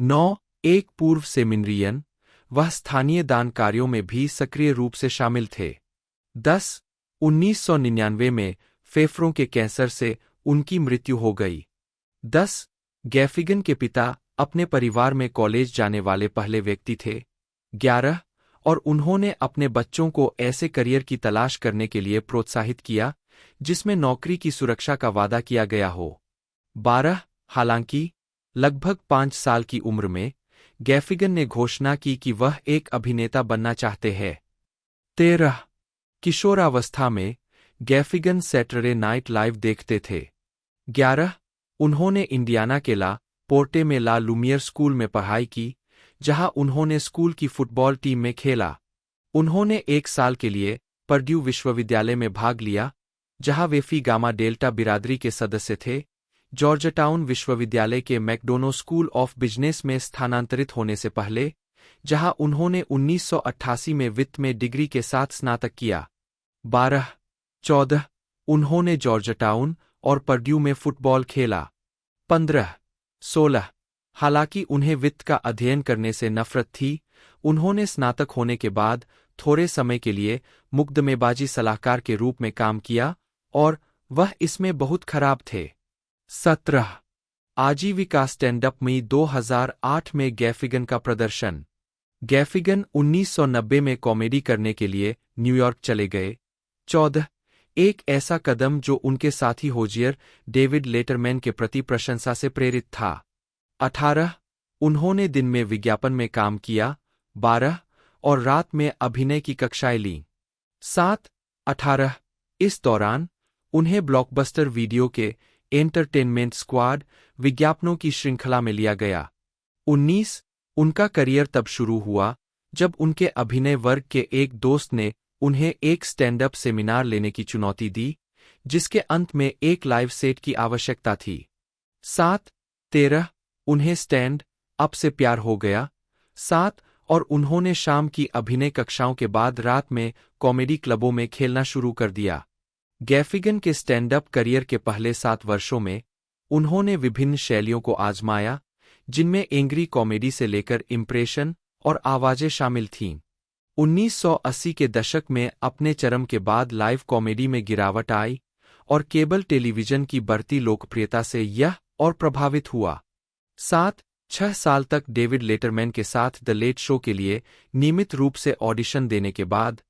9 एक पूर्व सेमिनरियन, वह स्थानीय दान कार्यों में भी सक्रिय रूप से शामिल थे। 10 1999 में फेफड़ों के कैंसर से उनकी मृत्यु हो गई। 10 गैफिगन के पिता अपने परिवार में कॉलेज जाने वाले पहले व्यक्ति थे। 11 और उन्होंने अपने बच्चों को ऐसे करियर की तलाश करने के लिए प्रोत्साहित किया जिसमें नौकरी की सुरक्षा का वादा किया गया हो। 12 हालांकि लगभग 5 साल की उम्र में गैफिगन ने घोषणा की कि वह एक अभिनेता बनना चाहते हैं। 13 किशोरावस्था में गैफिगन सैटरडे नाइट लाइव देखते थे। 11 उन्होंने इंडियाना के ला पोर्टे में ला लुमियर स्कूल में पढ़ाई की, जहां उन्होंने स्कूल की फुटबॉल टीम में खेला। उन्होंने 1 साल के लिए पर्ड्यू विश्वविद्यालय में भाग लिया, जहां वे फी गामा डेल्टा बिरादरी के सदस्य थे। जॉर्जटाउन विश्वविद्यालय के मैकडोनो स्कूल ऑफ बिजनेस में स्थानांतरित होने से पहले, जहां उन्होंने 1988 में वित्त में डिग्री के साथ स्नातक किया। 14 उन्होंने जॉर्जटाउन और पर्ड्यू में फुटबॉल खेला। 16 हालांकि उन्हें वित्त का अध्ययन करने से नफरत थी, उन्होंने स्नातक होने के बाद थोड़े समय के लिए मुकदमेबाजी सलाहकार के रूप में काम किया और वह इसमें बहुत खराब थे। 17 आजीविका स्टैंड-अप में 2008 में गैफिगन का प्रदर्शन। गैफिगन 1990 में कॉमेडी करने के लिए न्यूयॉर्क चले गए। 14 एक ऐसा कदम जो उनके साथी होजियर डेविड लेटरमैन के प्रति प्रशंसा से प्रेरित था। 18 उन्होंने दिन में विज्ञापन में काम किया। 12 और रात में अभिनय की कक्षाएं लीं। 18 इस दौरान उन्हें ब्लॉकबस्टर वीडियो के एंटरटेनमेंट स्क्वाड विज्ञापनों की श्रृंखला में लिया गया। 19 उनका करियर तब शुरू हुआ जब उनके अभिनय वर्ग के एक दोस्त ने उन्हें एक स्टैंड अप सेमिनार लेने की चुनौती दी, जिसके अंत में एक लाइव सेट की आवश्यकता थी। 7-13 उन्हें स्टैंड अप से प्यार हो गया। 7 और उन्होंने शाम की अभिनय कक्षाओं के बाद रात में कॉमेडी क्लबों में खेलना शुरू कर दिया। गैफिगन के स्टैंड अप करियर के पहले 7 वर्षों में उन्होंने विभिन्न शैलियों को आजमाया, जिनमें एंग्री कॉमेडी से लेकर इम्प्रेशन और आवाजें शामिल थीं। 1980 के दशक में अपने चरम के बाद लाइव कॉमेडी में गिरावट आई और केबल टेलीविजन की बढ़ती लोकप्रियता से यह और प्रभावित हुआ। 7-6 साल तक डेविड लेटरमैन के साथ द लेट शो के लिए नियमित रूप से ऑडिशन देने के बाद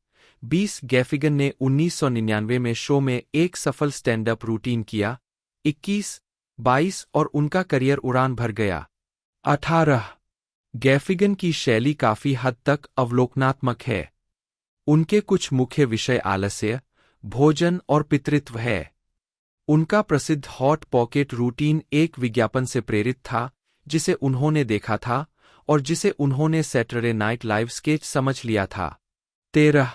20 गैफिगन ने 1999 में शो में एक सफल स्टैंड अप रूटीन किया। 21-22 और उनका करियर उड़ान भर गया। 18 गैफिगन की शैली काफी हद तक अवलोकनात्मक है। उनके कुछ मुख्य विषय आलस्य, भोजन और पितृत्व है। उनका प्रसिद्ध हॉट पॉकेट रूटीन एक विज्ञापन से प्रेरित था जिसे उन्होंने देखा था और जिसे उन्होंने सैटरडे नाइट लाइव स्केच समझ लिया था। 13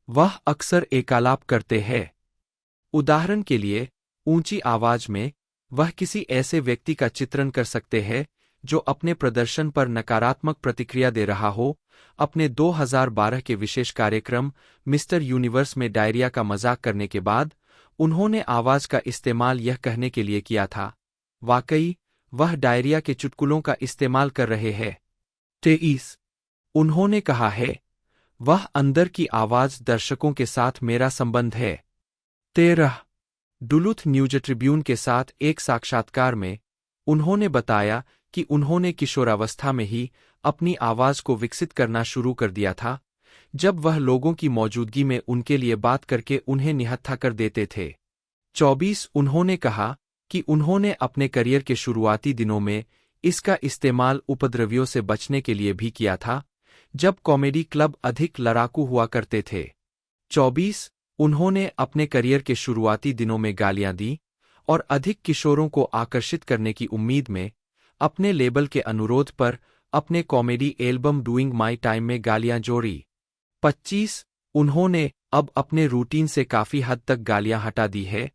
वह अक्सर एकालाप करते हैं। उदाहरण के लिए, ऊंची आवाज में वह किसी ऐसे व्यक्ति का चित्रण कर सकते हैं जो अपने प्रदर्शन पर नकारात्मक प्रतिक्रिया दे रहा हो। अपने 2012 के विशेष कार्यक्रम मिस्टर यूनिवर्स में डायरिया का मजाक करने के बाद उन्होंने आवाज का इस्तेमाल यह कहने के लिए किया था, वाकई वह डायरिया के चुटकुलों का इस्तेमाल कर रहे हैं। 23 उन्होंने कहा है, वह अंदर की आवाज दर्शकों के साथ मेरा संबंध है। 13 डुलूथ न्यूज ट्रिब्यून के साथ एक साक्षात्कार में उन्होंने बताया कि उन्होंने किशोरावस्था में ही अपनी आवाज को विकसित करना शुरू कर दिया था, जब वह लोगों की मौजूदगी में उनके लिए बात करके उन्हें निहत्था कर देते थे। 24 उन्होंने कहा कि उन्होंने अपने करियर के शुरुआती दिनों में इसका इस्तेमाल उपद्रवियों से बचने के लिए भी किया था, जब कॉमेडी क्लब अधिक लड़ाकू हुआ करते थे। 24 उन्होंने अपने करियर के शुरुआती दिनों में गालियां दी और अधिक किशोरों को आकर्षित करने की उम्मीद में अपने लेबल के अनुरोध पर अपने comedy album doing my time में गालियां जोड़ी। 25 उन्होंने अब अपने रूटीन से काफी हद तक गालियां हटा दी है,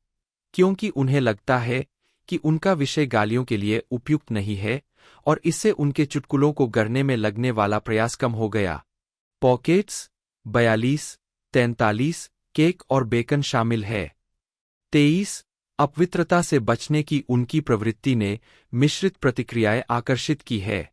क्योंकि उन्हें लगता है कि उनका विषय गालियों के लिए उपयुक्त नहीं है और इससे उनके चुटकुलों को गढ़ने में लगने वाला प्रयास कम हो गया। पॉकेट्स 42-43 केक और बेकन शामिल है। 23 अपवित्रता से बचने की उनकी प्रवृत्ति ने मिश्रित प्रतिक्रियाएं आकर्षित की है।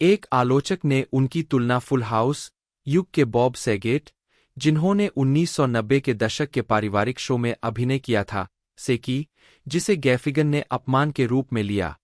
एक आलोचक ने उनकी तुलना फुल हाउस युग के बॉब सेगेट, जिन्होंने 1990 के दशक के पारिवारिक शो में अभिनय किया था, से की, जिसे गैफिगन ने अपमान के रूप में लिया।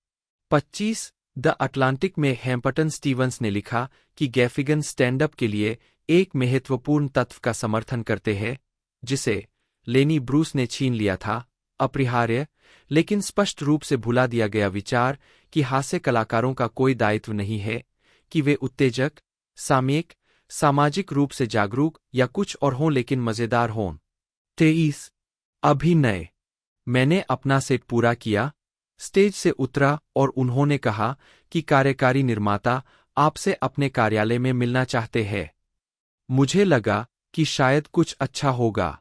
25 द अटलांटिक में हैम्पटन स्टीवंस ने लिखा कि गैफिगन स्टैंड अप के लिए एक महत्वपूर्ण तत्व का समर्थन करते हैं, जिसे लेनी ब्रूस ने छीन लिया था, अपरिहार्य लेकिन स्पष्ट रूप से भुला दिया गया विचार कि हास्य कलाकारों का कोई दायित्व नहीं है कि वे उत्तेजक, सामयिक, सामाजिक रूप से जागरूक या कुछ और हों, लेकिन मजेदार हों। 23 अभिनय मैंने अपना सेट पूरा किया, स्टेज से उतरा और उन्होंने कहा कि कार्यकारी निर्माता आपसे अपने कार्यालय में मिलना चाहते हैं। मुझे लगा कि शायद कुछ अच्छा होगा।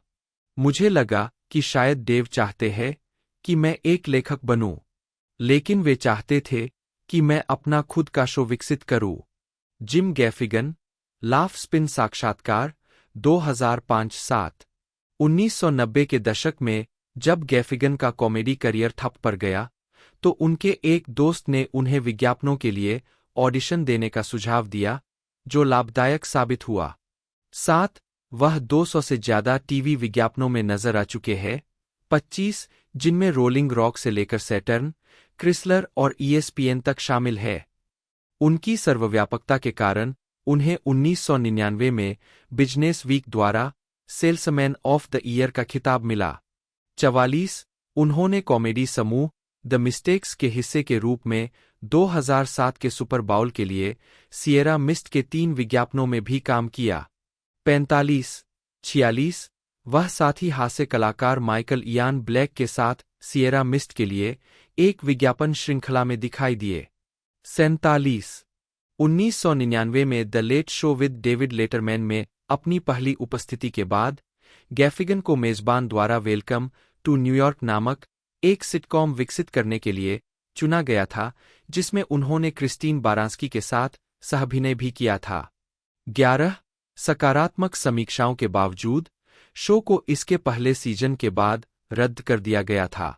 मुझे लगा कि शायद देव चाहते हैं कि मैं एक लेखक बनूं, लेकिन वे चाहते थे कि मैं अपना खुद का शो विकसित करूं। जिम गैफिगन लाफ स्पिन साक्षात्कार 2005-7 1990 के दशक में जब गैफिगन का कॉमेडी करियर ठप पड़ गया, तो उनके एक दोस्त ने उन्हें विज्ञापनों के लिए ऑडिशन देने का सुझाव दिया, जो लाभदायक साबित हुआ। 7 वह 200 से ज्यादा टीवी विज्ञापनों में नजर आ चुके हैं, 25 जिनमें रोलिंग रॉक से लेकर सैटर्न, क्रिसलर और ESPN तक शामिल है। उनकी सर्वव्यापकता के कारण उन्हें 1999 में बिजनेस वीक द्वारा सेल्समैन ऑफ द ईयर का खिताब मिला। 44 उन्होंने कॉमेडी समूह द मिस्टेक्स के हिस्से के रूप में 2007 के सुपर बाउल के लिए सिएरा मिस्ट के 3 विज्ञापनों में भी काम किया। 45-46 वह साथी हास्य कलाकार माइकल इयान ब्लैक के साथ सिएरा मिस्ट के लिए एक विज्ञापन श्रृंखला में दिखाई दिए। 47 1999 में the late show with David Letterman में अपनी पहली उपस्थिति के बाद गैफिगन को मेजबान द्वारा वेलकम टू न्यूयॉर्क नामक एक सिटकॉम विकसित करने के लिए चुना गया था, जिसमें उन्होंने क्रिस्टीन बारांस्की के साथ सहाभिनय भी किया था। 11 सकारात्मक समीक्षाओं के बावजूद शो को इसके पहले सीजन के बाद रद्द कर दिया गया था।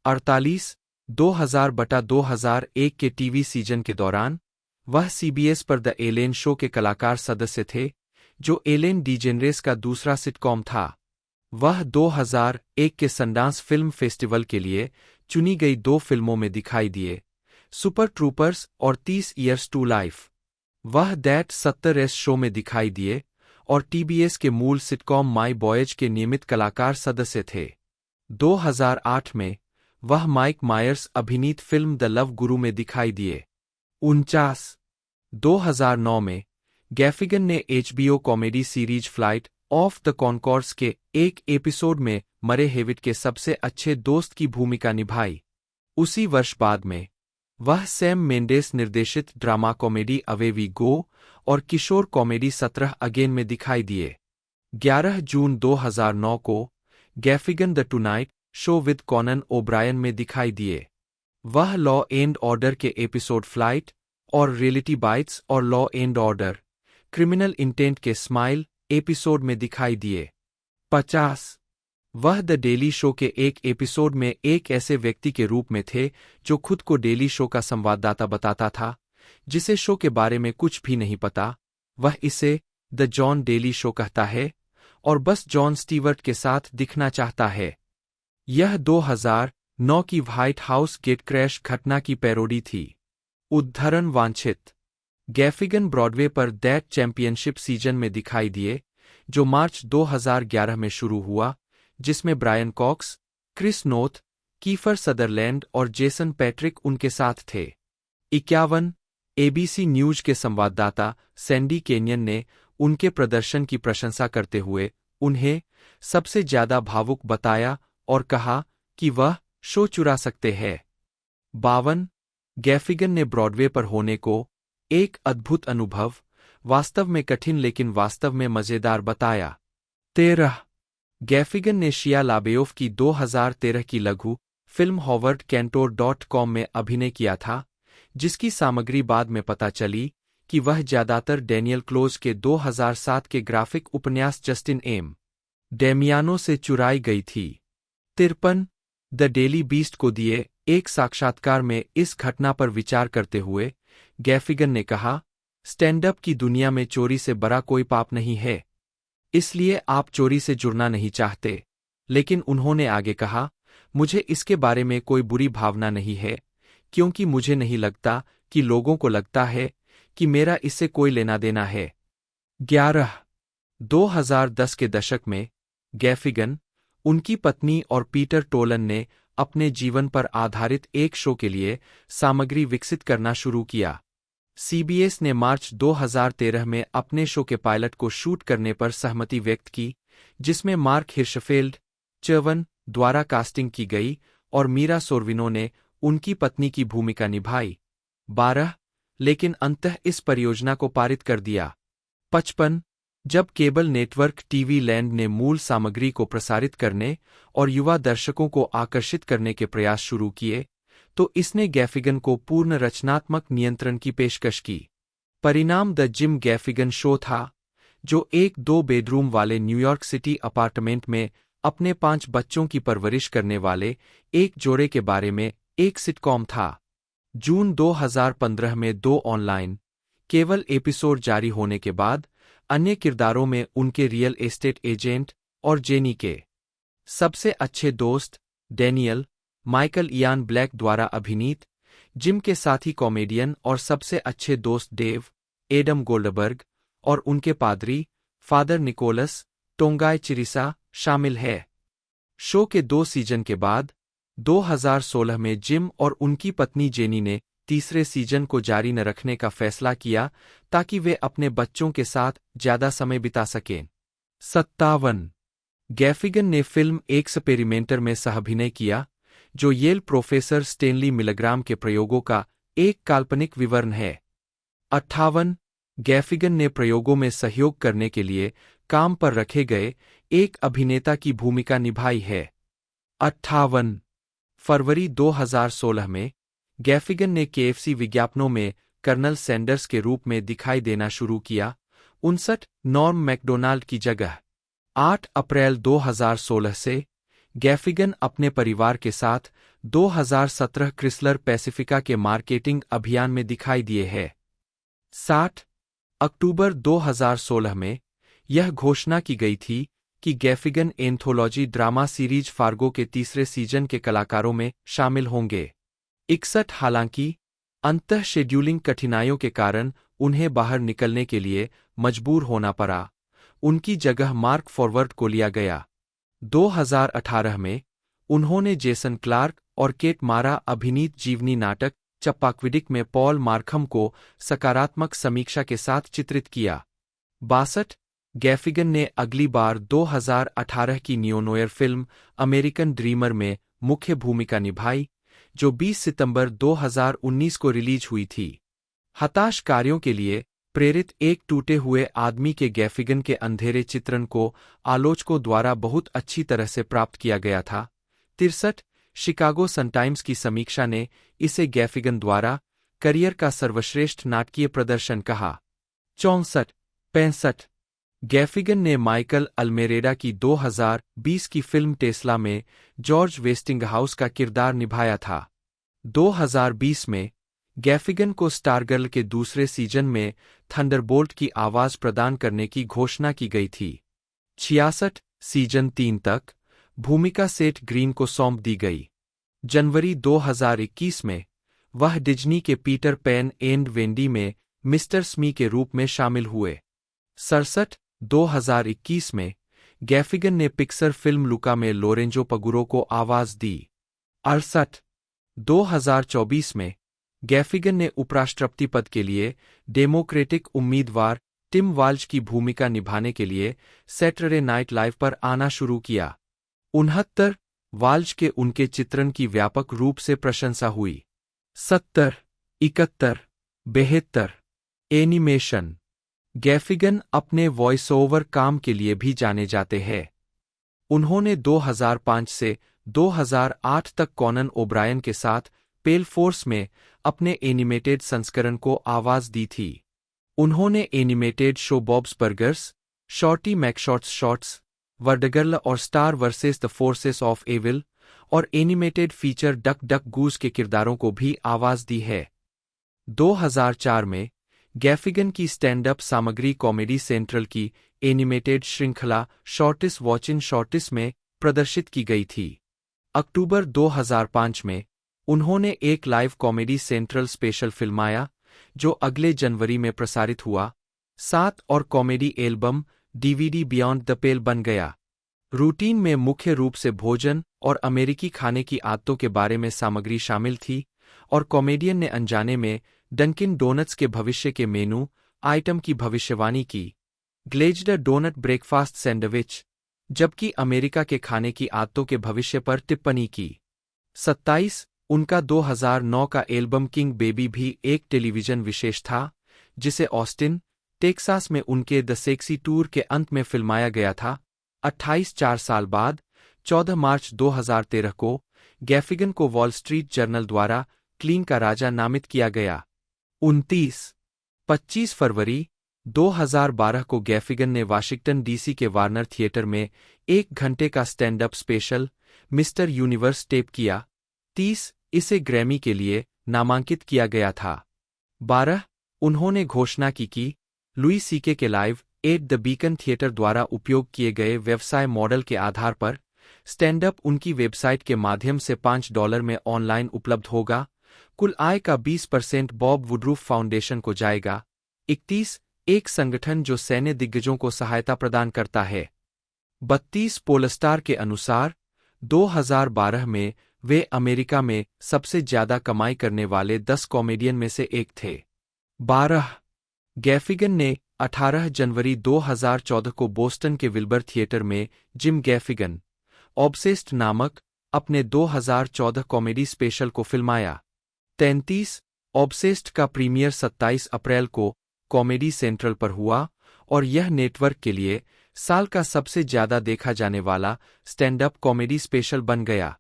48 2000/2001 के टीवी सीजन के दौरान वह सीबीएस पर द एलेन शो के कलाकार सदस्य थे, जो एलेन डीजेनरेस का दूसरा सिटकॉम था। वह 2001 के सनडांस फिल्म फेस्टिवल के लिए चुनी गई 2 फिल्मों में दिखाई दिए, सुपर ट्रूपर्स और 30 ईयर्स टू लाइफ। वह दैट 70s शो में दिखाई दिए और टीबीएस के मूल सिटकॉम माई बॉयज के नियमित कलाकार सदस्य थे। 2008 में वह माइक मायर्स अभिनीत फिल्म द लव गुरु में दिखाई दिए। 49 2009 में गैफिगन ने HBO comedy series flight of the Conchords के एक एपिसोड में मरे हेविट के सबसे अच्छे दोस्त की भूमिका निभाई। उसी वर्ष बाद में वह सैम मेंडेस निर्देशित drama comedy away we go और किशोर कॉमेडी 17 अगेन में दिखाई दिए। 11 जून 2009 को Gaffigan the tonight show with Conan O'Brien में दिखाई दिए। वह लॉ एंड ऑर्डर के एपिसोड फ्लाइट और रियलिटी बाइट्स और law and order criminal intent के स्माइल एपिसोड में दिखाई दिए। 50 वह द डेली शो के एक एपिसोड में एक ऐसे व्यक्ति के रूप में थे जो खुद को डेली शो का संवाददाता बताता था, जिसे शो के बारे में कुछ भी नहीं पता। वह इसे द जॉन डेली शो कहता है और बस जॉन स्टीवर्ट के साथ दिखना चाहता है। यह 2009 की व्हाइट हाउस गेट क्रैश घटना की पैरोडी थी। उद्धरण वांछित गैफिगन ब्रॉडवे पर दैट चैंपियनशिप सीजन में दिखाई दिए, जो मार्च 2011 में शुरू हुआ, जिसमें Brian Cox, Chris Noth, Kiefer Sutherland और जेसन पैट्रिक उनके साथ थे। 51 एबीसी न्यूज के संवाददाता सैंडी केनियन ने उनके प्रदर्शन की प्रशंसा करते हुए उन्हें सबसे ज्यादा भावुक बताया और कहा कि वह शो चुरा सकते हैं। 52 गैफिगन ने ब्रॉडवे पर होने को एक अद्भुत अनुभव, वास्तव में कठिन लेकिन वास्तव में मजेदार बताया। 13 गैफिगन ने शिया लाबेओफ की 2013 की लघु फिल्म howardcantor.com में अभिनय किया था, जिसकी सामग्री बाद में पता चली कि वह ज्यादातर डैनियल क्लोज के 2007 के ग्राफिक उपन्यास जस्टिन एम डेमियानो से चुराई गई थी। 53 द डेली बीस्ट को दिए एक साक्षात्कार में इस घटना पर विचार करते हुए गैफिगन ने कहा, स्टैंड अप की दुनिया में चोरी से बड़ा कोई पाप नहीं है, इसलिए आप चोरी से जुड़ना नहीं चाहते। लेकिन उन्होंने आगे कहा, मुझे इसके बारे में कोई बुरी भावना नहीं है, क्योंकि मुझे नहीं लगता कि लोगों को लगता है कि मेरा इससे कोई लेना देना है। 11 2010 के दशक में गैफिगन, उनकी पत्नी और पीटर टोलन ने अपने जीवन पर आधारित एक शो के लिए सामग्री विकसित करना शुरू किया। सीबीएस ने मार्च 2013 में अपने शो के पायलट को शूट करने पर सहमति व्यक्त की, जिसमें मार्क हिर्शफेल्ड चर्वन द्वारा कास्टिंग की गई और मीरा सोर्विनो ने उनकी पत्नी की भूमिका निभाई। 12 लेकिन अंततः इस परियोजना को पारित कर दिया। 55 जब केबल नेटवर्क टीवी लैंड ने मूल सामग्री को प्रसारित करने और युवा दर्शकों को आकर्षित करने के प्रयास शुरू किए, तो इसने गैफिगन को पूर्ण रचनात्मक नियंत्रण की पेशकश की। परिणाम द जिम गैफिगन शो था, जो एक 2 बेडरूम वाले न्यूयॉर्क सिटी अपार्टमेंट में अपने 5 बच्चों की परवरिश करने वाले एक जोड़े के बारे में एक सिटकॉम था। जून 2015 में 2 ऑनलाइन केवल एपिसोड जारी होने के बाद अन्य किरदारों में उनके रियल एस्टेट एजेंट और जेनी के सबसे अच्छे दोस्त डैनियल माइकल इयान ब्लैक द्वारा अभिनीत जिम के साथी कॉमेडियन और सबसे अच्छे दोस्त डेव एडम गोल्डबर्ग और उनके पादरी फादर निकोलस टोंगाई चिरिसा शामिल है। शो के 2 सीजन के बाद 2016 में जिम और उनकी पत्नी जेनी ने तीसरे सीजन को जारी न रखने का फैसला किया ताकि वे अपने बच्चों के साथ ज्यादा समय बिता सकें। 57 गैफिगन ने फिल्म एक्सपेरिमेंटर में सहअभिनय किया, जो येल प्रोफेसर स्टेनली मिलग्राम के प्रयोगों का एक काल्पनिक विवरण है। 58 गैफिगन ने प्रयोगों में सहयोग करने के लिए काम पर रखे गए एक अभिनेता की भूमिका निभाई है। 58 फरवरी 2016 में गैफिगन ने केएफसी विज्ञापनों में कर्नल सैंडर्स के रूप में दिखाई देना शुरू किया। 59 नॉर्म मैकडोनाल्ड की जगह। 8 अप्रैल 2016 से गैफिगन अपने परिवार के साथ 2017 क्रिसलर पैसिफिका के मार्केटिंग अभियान में दिखाई दिए है। 60 अक्टूबर 2016 में यह घोषणा की गई थी कि गैफिगन एंथोलॉजी ड्रामा सीरीज फार्गो के तीसरे सीजन के कलाकारों में शामिल होंगे। 61 हालांकि अंतः शेड्यूलिंग कठिनाइयों के कारण उन्हें बाहर निकलने के लिए मजबूर होना पड़ा। उनकी जगह मार्क फॉरवर्ड को लिया गया। 2018 में उन्होंने जेसन क्लार्क और केट मारा अभिनीत जीवनी नाटक चप्पाक्विडिक में पॉल मार्खम को सकारात्मक समीक्षा के साथ चित्रित किया। 62 गैफिगन ने अगली बार 2018 की नियोनोयर फिल्म अमेरिकन ड्रीमर में मुख्य भूमिका निभाई, जो 20 सितंबर 2019 को रिलीज हुई थी। हताश कार्यों के लिए प्रेरित एक टूटे हुए आदमी के गैफिगन के अंधेरे चित्रण को आलोचकों द्वारा बहुत अच्छी तरह से प्राप्त किया गया था। 63 शिकागो सनटाइम्स की समीक्षा ने इसे गैफिगन द्वारा करियर का सर्वश्रेष्ठ नाटकीय प्रदर्शन कहा। 64 गैफिगन ने माइकल अल्मेरेडा की 2020 की फिल्म टेस्ला में जॉर्ज वेस्टिंगहाउस का किरदार निभाया था। 2020 में गैफिगन को स्टारगर्ल के दूसरे सीजन में थंडरबोल्ट की आवाज प्रदान करने की घोषणा की गई थी। 66 सीजन 3 तक भूमिका सेठ ग्रीन को सौंप दी गई। जनवरी 2021 में वह डिज्नी के पीटर पैन एंड वेंडी में मिस्टर स्मी के रूप में शामिल हुए। 67 2021 में गैफिगन ने पिक्सर फिल्म लुका में लोरेंजो पगुरो को आवाज दी। 68 2024 में गैफिगन ने उपराष्ट्रपति पद के लिए डेमोक्रेटिक उम्मीदवार टिम वाल्ज की भूमिका निभाने के लिए सैटरडे नाइट लाइव पर आना शुरू किया। 69 वाल्ज के उनके चित्रण की व्यापक रूप से प्रशंसा हुई। 70 71 72 एनिमेशन गैफिगन अपने वॉइस ओवर काम के लिए भी जाने जाते हैं। उन्होंने 2005 से 2008 तक कॉनन ओब्रायन के साथ पेल फोर्स में अपने एनिमेटेड संस्करण को आवाज दी थी। उन्होंने animated show Bob's Burgers, Shorty McShorts shorts, WordGirl और star versus the forces of evil और animated feature duck duck goose के किरदारों को भी आवाज दी है। 2004 में गैफिगन की स्टैंड अप सामग्री कॉमेडी सेंट्रल की एनिमेटेड श्रृंखला शॉर्टिस वॉचिन शॉर्टिस में प्रदर्शित की गई थी। अक्टूबर 2005 में उन्होंने एक लाइव कॉमेडी सेंट्रल स्पेशल फिल्माया, जो अगले जनवरी में प्रसारित हुआ। 7 और comedy album DVD beyond the पेल बन गया। रूटीन में मुख्य रूप से भोजन और अमेरिकी खाने की आदतों के बारे में सामग्री शामिल थी, और कॉमेडियन ने अनजाने में डंकिन डोनट्स के भविष्य के मेनू आइटम की भविष्यवाणी की। ग्लेज्ड डोनट ब्रेकफास्ट सैंडविच, जबकि अमेरिका के खाने की आदतों के भविष्य पर टिप्पणी की। 27 उनका 2009 का एल्बम किंग बेबी भी एक टेलीविजन विशेष था, जिसे ऑस्टिन, टेक्सास में उनके द सेक्सी टूर के अंत में फिल्माया गया था। 28 4 साल बाद 14 मार्च 2013 को गैफिगन को वॉल स्ट्रीट जर्नल द्वारा क्लीन का राजा नामित किया गया। 25 फरवरी 2012 को गैफिगन ने वाशिंगटन डीसी के वार्नर थिएटर में 1 घंटे का stand up special mister universe tape किया। 30 इसे ग्रैमी के लिए नामांकित किया गया था। 12 उन्होंने घोषणा की कि लुई सीके के live at the beacon theatre द्वारा उपयोग किए गए व्यवसाय मॉडल के आधार पर स्टैंड अप उनकी वेबसाइट के माध्यम से $5 में ऑनलाइन उपलब्ध होगा। कुल आय का 20% बॉब वुडरूफ फाउंडेशन को जाएगा। 31 एक संगठन जो सैन्य दिग्गजों को सहायता प्रदान करता है। 32 पोलस्टार के अनुसार 2012 में वे अमेरिका में सबसे ज्यादा कमाई करने वाले 10 कॉमेडियन में से एक थे। 12 गैफिगन ने 18 जनवरी 2014 को बोस्टन के विल्बर थिएटर में जिम गैफिगन ऑब्सेस्ड नामक अपने 2014 कॉमेडी स्पेशल को फिल्माया। 33 ऑब्सेस्ड का प्रीमियर 27 अप्रैल को कॉमेडी सेंट्रल पर हुआ और यह नेटवर्क के लिए साल का सबसे ज्यादा देखा जाने वाला स्टैंड अप कॉमेडी स्पेशल बन गया।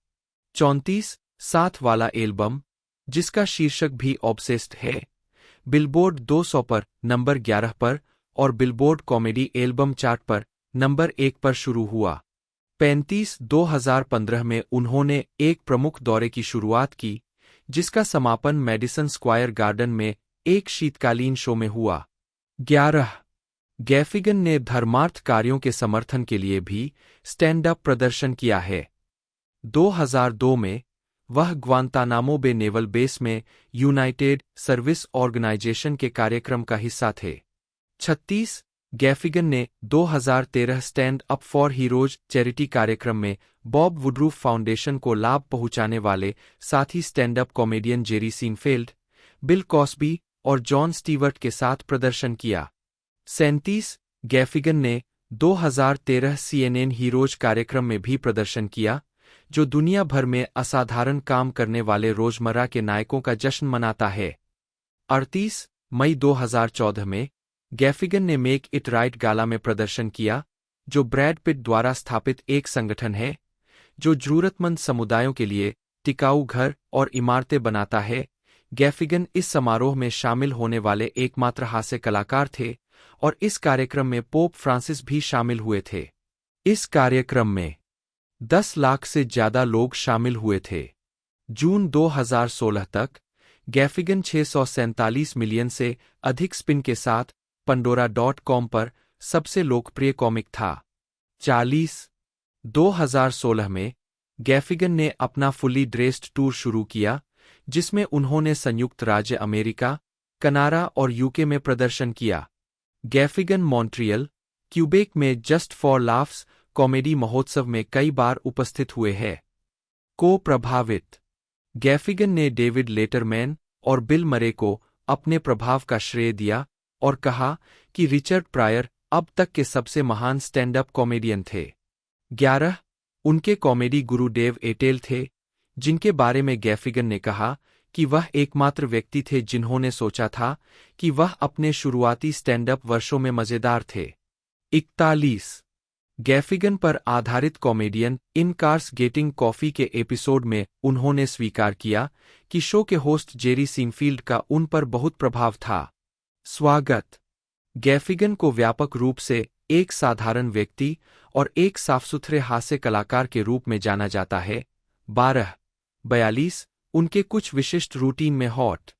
34 साथ वाला एल्बम, जिसका शीर्षक भी ऑब्सेस्ड है, बिलबोर्ड 200 पर नंबर 11 पर और बिलबोर्ड कॉमेडी एल्बम चार्ट पर नंबर 1 पर शुरू हुआ। 35 2015 में उन्होंने एक प्रमुख दौरे की शुरुआत की, जिसका समापन मैडिसन स्क्वायर गार्डन में एक शीतकालीन शो में हुआ। 11 गैफिगन ने धर्मार्थ कार्यों के समर्थन के लिए भी स्टैंड अप प्रदर्शन किया है। 2002 में वह ग्वांतानामो बे नेवल बेस में यूनाइटेड सर्विस ऑर्गेनाइजेशन के कार्यक्रम का हिस्सा थे। 36 गैफिगन ने 2013 stand up for heroes charity कार्यक्रम में बॉब वुडरूफ फाउंडेशन को लाभ पहुंचाने वाले साथी stand up comedian Jerry Seinfeld, Bill Cosby और जॉन स्टीवर्ट के साथ प्रदर्शन किया। 37 गैफिगन ने 2013 CNN हीरोज कार्यक्रम में भी प्रदर्शन किया, जो दुनिया भर में असाधारण काम करने वाले रोजमर्रा के नायकों का जश्न मनाता है। 38 मई 2014 में गैफिगन ने मेक इट राइट गाला में प्रदर्शन किया, जो ब्रैड पिट द्वारा स्थापित एक संगठन है जो जरूरतमंद समुदायों के लिए टिकाऊ घर और इमारतें बनाता है। गैफिगन इस समारोह में शामिल होने वाले एकमात्र हास्य कलाकार थे और इस कार्यक्रम में पोप फ्रांसिस भी शामिल हुए थे। इस कार्यक्रम में 10 लाख से ज्यादा लोग शामिल हुए थे। जून 2016 तक गैफिगन 647 मिलियन से अधिक स्पिन के साथ pandora.com पर सबसे लोकप्रिय कॉमिक था। 40 2016 में गैफिगन ने अपना फुली ड्रेस्ड टूर शुरू किया, जिसमें उन्होंने संयुक्त राज्य अमेरिका, कनाडा और यूके में प्रदर्शन किया। गैफिगन मॉन्ट्रियल, क्यूबेक में जस्ट फॉर लाफ्स कॉमेडी महोत्सव में कई बार उपस्थित हुए हैं। को प्रभावित गैफिगन ने डेविड लेटरमैन और बिल मरे को अपने प्रभाव का श्रेय दिया और कहा कि रिचर्ड प्रायर अब तक के सबसे महान स्टैंड अप कॉमेडियन थे। 11 उनके कॉमेडी गुरु डेव एटेल थे, जिनके बारे में गैफिगन ने कहा कि वह एकमात्र व्यक्ति थे जिन्होंने सोचा था कि वह अपने शुरुआती स्टैंड अप वर्षों में मजेदार थे। 41 गैफिगन पर आधारित कॉमेडियन इन कार्स गेटिंग कॉफी के एपिसोड में उन्होंने स्वीकार किया कि शो के होस्ट जेरी सीनफील्ड का उन पर बहुत प्रभाव था। स्वागत गैफिगन को व्यापक रूप से एक साधारण व्यक्ति और एक साफसुथरे हास्य कलाकार के रूप में जाना जाता है। 42 उनके कुछ विशिष्ट रूटीन में हॉट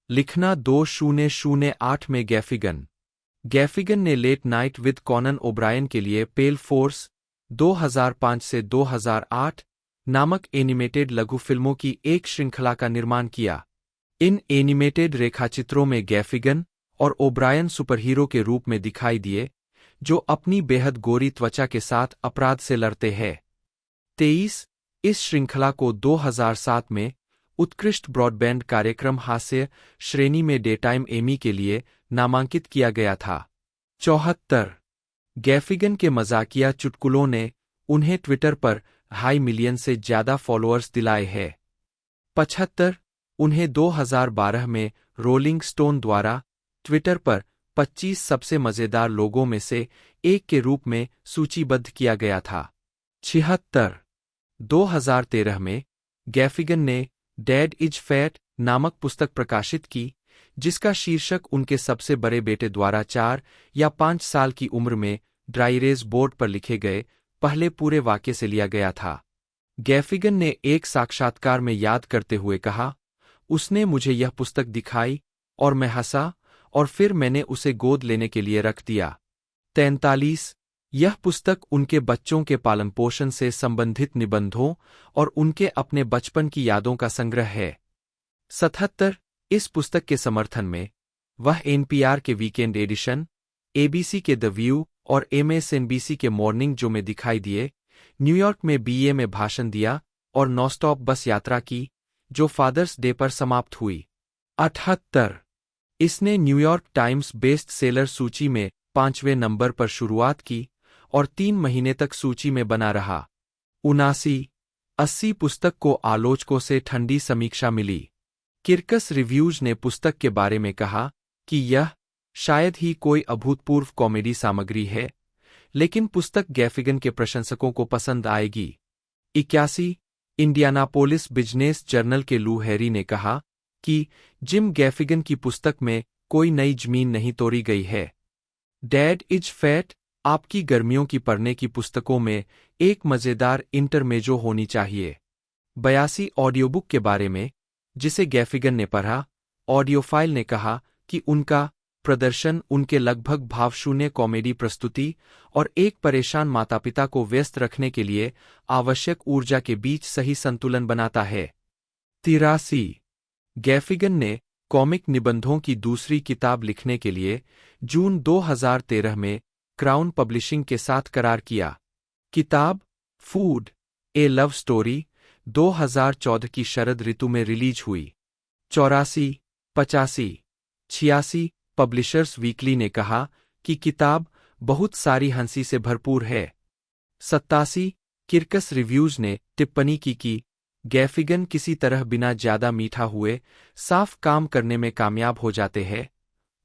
लिखना 2008 में गैफिगन ने late night with Conan O'Brien के लिए पेल फोर्स 2005 से 2008 नामक एनिमेटेड लघु फिल्मों की एक श्रृंखला का निर्माण किया। इन एनिमेटेड रेखाचित्रों में गैफिगन और ओब्रायन सुपरहीरो के रूप में दिखाई दिए, जो अपनी बेहद गोरी त्वचा के साथ अपराध से लड़ते हैं। 23 इस श्रृंखला को 2007 में उत्कृष्ट ब्रॉडबैंड कार्यक्रम हास्य श्रेणी में डेटाइम एमी के लिए नामांकित किया गया था। 74 गैफिगन के मजाकिया चुटकुलों ने उन्हें ट्विटर पर 2.5 मिलियन से ज्यादा फॉलोअर्स दिलाए हैं। 75 उन्हें 2012 में रोलिंग स्टोन द्वारा ट्विटर पर 25 सबसे मजेदार लोगों में से एक के रूप में सूचीबद्ध किया गया था। 76 2013 में गैफिगन ने डैड इज फैट नामक पुस्तक प्रकाशित की, जिसका शीर्षक उनके सबसे बड़े बेटे द्वारा 4 या 5 साल की उम्र में ड्राई रेस बोर्ड पर लिखे गए पहले पूरे वाक्य से लिया गया था। गैफिगन ने एक साक्षात्कार में याद करते हुए कहा, उसने मुझे यह पुस्तक दिखाई और मैं हंसा और फिर मैंने उसे गोद लेने के लिए रख दिया। 43 यह पुस्तक उनके बच्चों के पालन पोषण से संबंधित निबंधों और उनके अपने बचपन की यादों का संग्रह है। 77 इस पुस्तक के समर्थन में वह NPR के वीकेंड एडिशन, ABC के द व्यू और MSNBC के मॉर्निंग जो में दिखाई दिए, न्यूयॉर्क में BA में भाषण दिया और नॉनस्टॉप बस यात्रा की, जो फादर्स डे पर समाप्त हुई। 78 इसने न्यूयॉर्क टाइम्स बेस्ट सेलर सूची में 5वें नंबर पर शुरुआत की और 3 महीने तक सूची में बना रहा। 79 80 पुस्तक को आलोचकों से ठंडी समीक्षा मिली। किर्कस रिव्यूज ने पुस्तक के बारे में कहा कि यह शायद ही कोई अभूतपूर्व कॉमेडी सामग्री है, लेकिन पुस्तक गैफिगन के प्रशंसकों को पसंद आएगी। 81 इंडियानापोलिस बिजनेस जर्नल के लू हैरी ने कहा कि जिम गैफिगन की पुस्तक में कोई नई जमीन नहीं तोड़ी गई है। डैड इज फैट आपकी गर्मियों की पढ़ने की पुस्तकों में एक मजेदार इंटरमेजो होनी चाहिए। 82 ऑडियोबुक के बारे में जिसे गैफिगन ने पढ़ा, ऑडियोफाइल ने कहा कि उनका प्रदर्शन उनके लगभग भावशून्य कॉमेडी प्रस्तुति और एक परेशान माता-पिता को व्यस्त रखने के लिए आवश्यक ऊर्जा के बीच सही संतुलन बनाता है। 83 गैफिगन ने कॉमिक निबंधों की दूसरी किताब लिखने के लिए जून 2013 में क्राउन पब्लिशिंग के साथ करार किया। किताब फूड ए लव स्टोरी 2014 की शरद ऋतु में रिलीज हुई। 84 85 86 पब्लिशर्स वीकली ने कहा कि किताब बहुत सारी हंसी से भरपूर है। 87 किर्कस रिव्यूज ने टिप्पणी की कि गैफिगन किसी तरह बिना ज्यादा मीठा हुए साफ काम करने में कामयाब हो जाते हैं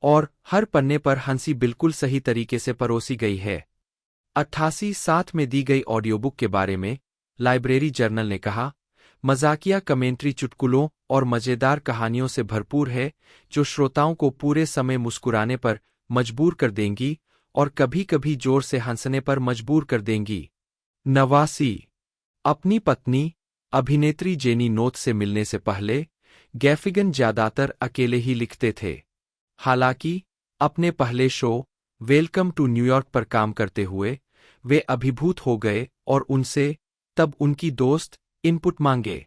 और हर पन्ने पर हंसी बिल्कुल सही तरीके से परोसी गई है। 88 साथ में दी गई ऑडियोबुक के बारे में लाइब्रेरी जर्नल ने कहा, मजाकिया कमेंट्री चुटकुलों और मजेदार कहानियों से भरपूर है जो श्रोताओं को पूरे समय मुस्कुराने पर मजबूर कर देंगी और कभी-कभी जोर से हंसने पर मजबूर कर देंगी। 89 अपनी पत्नी अभिनेत्री जेनी नोथ से मिलने से पहले गैफिगन ज्यादातर अकेले ही लिखते थे। हालांकि अपने पहले शो वेलकम टू न्यूयॉर्क पर काम करते हुए वे अभिभूत हो गए और उनसे तब उनकी दोस्त इनपुट मांगे।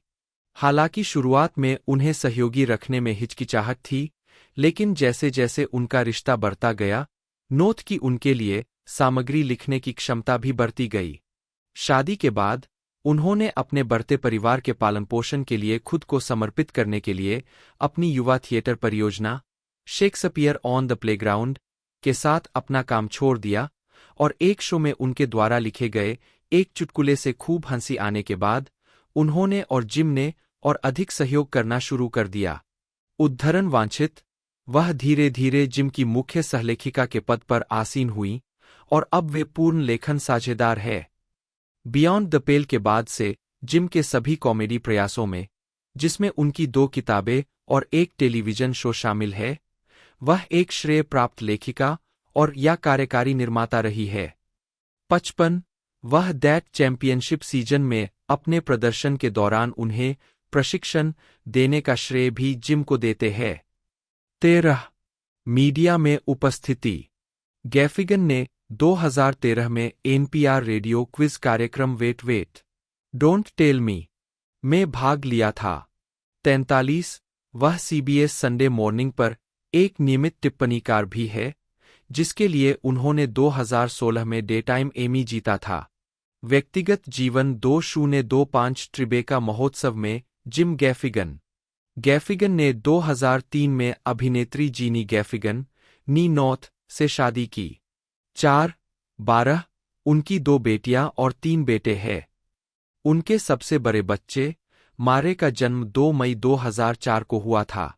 हालांकि शुरुआत में उन्हें सहयोगी रखने में हिचकिचाहट थी, लेकिन जैसे जैसे उनका रिश्ता बढ़ता गया, नोथ की उनके लिए सामग्री लिखने की क्षमता भी बढ़ती गई। शादी के बाद उन्होंने अपने बढ़ते परिवार के पालन पोषण के लिए खुद को समर्पित करने के लिए अपनी युवा थिएटर परियोजना शेक्सपियर ऑन द प्लेग्राउंड के साथ अपना काम छोड़ दिया और एक शो में उनके द्वारा लिखे गए एक चुटकुले से खूब हंसी आने के बाद उन्होंने और जिम ने और अधिक सहयोग करना शुरू कर दिया। उद्धरण वांछित, वह धीरे धीरे जिम की मुख्य सहलेखिका के पद पर आसीन हुई और अब वे पूर्ण लेखन साझेदार है। बियॉन्ड द पेल के बाद से जिम के सभी कॉमेडी प्रयासों में, जिसमें उनकी 2 किताबें और एक टेलीविजन शो शामिल है, वह एक श्रेय प्राप्त लेखिका और या कार्यकारी निर्माता रही है। 55 वह दैट चैंपियनशिप सीजन में अपने प्रदर्शन के दौरान उन्हें प्रशिक्षण देने का श्रेय भी जिम को देते हैं। 13 मीडिया में उपस्थिति, गैफिगन ने 2013 में एनपीआर रेडियो क्विज कार्यक्रम वेट डोंट टेल मी में भाग लिया था। 43 वह सीबीएस संडे मॉर्निंग पर एक नियमित टिप्पणीकार भी है, जिसके लिए उन्होंने 2016 में डेटाइम एमी जीता था। व्यक्तिगत जीवन 2025 ट्रिबेका महोत्सव में जिम गैफिगन ने 2003 में अभिनेत्री जीनी गैफिगन नी नॉथ से शादी की। 12 उनकी 2 बेटियां और 3 बेटे हैं। उनके सबसे बड़े बच्चे मारे का जन्म 2 मई 2004 को हुआ था।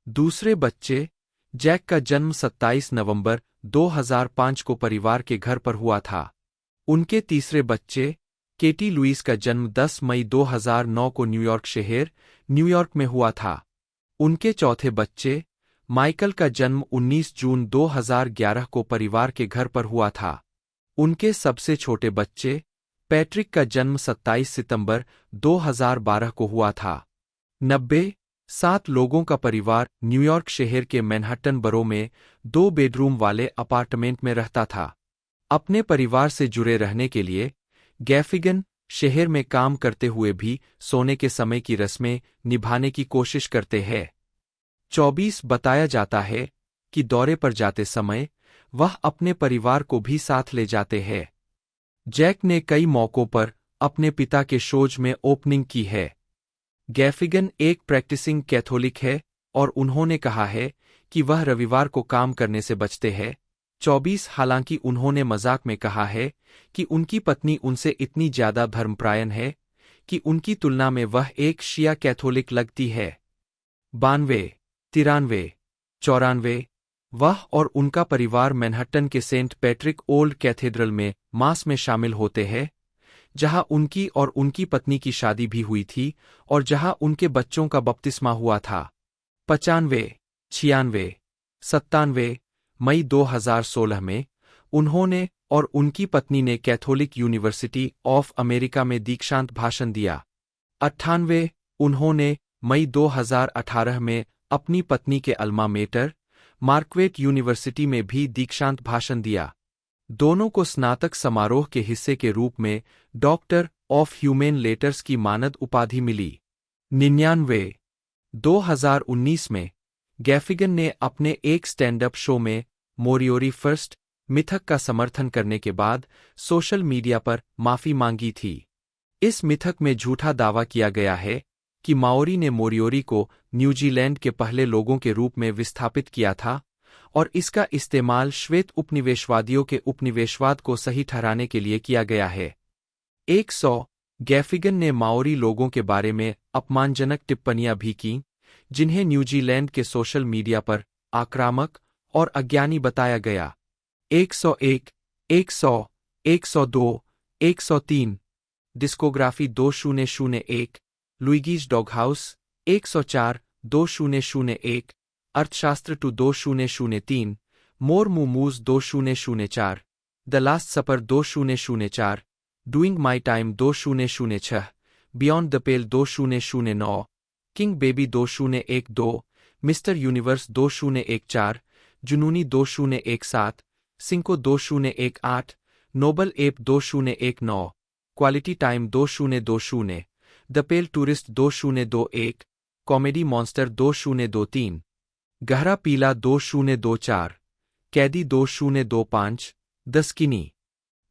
दूसरे बच्चे जैक का जन्म 27 नवंबर 2005 को परिवार के घर पर हुआ था। उनके तीसरे बच्चे केटी लुइस का जन्म 10 मई 2009 को न्यूयॉर्क शहर न्यूयॉर्क में हुआ था। उनके चौथे बच्चे माइकल का जन्म 19 जून 2011 को परिवार के घर पर हुआ था। उनके सबसे छोटे बच्चे पैट्रिक का जन्म 27 सितंबर 2012 को हुआ था। 7 लोगों का परिवार न्यूयॉर्क शहर के मैनहट्टन बरो में 2 बेडरूम वाले अपार्टमेंट में रहता था। अपने परिवार से जुड़े रहने के लिए गैफिगन शहर में काम करते हुए भी सोने के समय की रस्में निभाने की कोशिश करते हैं। 24 बताया जाता है कि दौरे पर जाते समय वह अपने परिवार को भी साथ ले जाते हैं। जैक ने कई मौकों पर अपने पिता के शोज में ओपनिंग की है। गैफिगन एक प्रैक्टिसिंग कैथोलिक है और उन्होंने कहा है कि वह रविवार को काम करने से बचते हैं। 24 हालांकि उन्होंने मजाक में कहा है कि उनकी पत्नी उनसे इतनी ज्यादा धर्मपरायण है कि उनकी तुलना में वह एक शिया कैथोलिक लगती है। 92, 93, 94 वह और उनका परिवार मैनहट्टन के सेंट पैट्रिक ओल्ड कैथेड्रल में मास में शामिल होते हैं, जहां उनकी और उनकी पत्नी की शादी भी हुई थी और जहां उनके बच्चों का बपतिस्मा हुआ था। 95, 96, 97 मई 2016 में उन्होंने और उनकी पत्नी ने कैथोलिक यूनिवर्सिटी ऑफ अमेरिका में दीक्षांत भाषण दिया। 98 उन्होंने मई 2018 में अपनी पत्नी के अल्मा मेटर मार्क्वेट यूनिवर्सिटी में भी दीक्षांत भाषण दिया। दोनों को स्नातक समारोह के हिस्से के रूप में डॉक्टर ऑफ ह्यूमेन लेटर्स की मानद उपाधि मिली। 99 2019 में गैफिगन ने अपने एक स्टैंड अप शो में मोरियोरी फर्स्ट मिथक का समर्थन करने के बाद सोशल मीडिया पर माफी मांगी थी। इस मिथक में झूठा दावा किया गया है कि माओरी ने मोरियोरी को न्यूजीलैंड के पहले लोगों के रूप में विस्थापित किया था और इसका इस्तेमाल श्वेत उपनिवेशवादियों के उपनिवेशवाद को सही ठहराने के लिए किया गया है। 100 गैफिगन ने माओरी लोगों के बारे में अपमानजनक टिप्पणियां भी कीं, जिन्हें न्यूजीलैंड के सोशल मीडिया पर आक्रामक और अज्ञानी बताया गया। 101, 100, 102, 103 डिस्कोग्राफी 2001 लुइगीज डॉगहाउस 104, 2001 अर्थशास्त्र 2003 मोर मूमूज 2004 the last supper 2004 doing my time 2006 beyond the pale 2009 king baby 2012 mister universe 2014 जुनूनी 2017 सिंको 2018 noble ape 2019 quality time 2020 the pale tourist 2021 comedy monster 2023 गहरा पीला 2024 कैदी 2025 द स्किनी।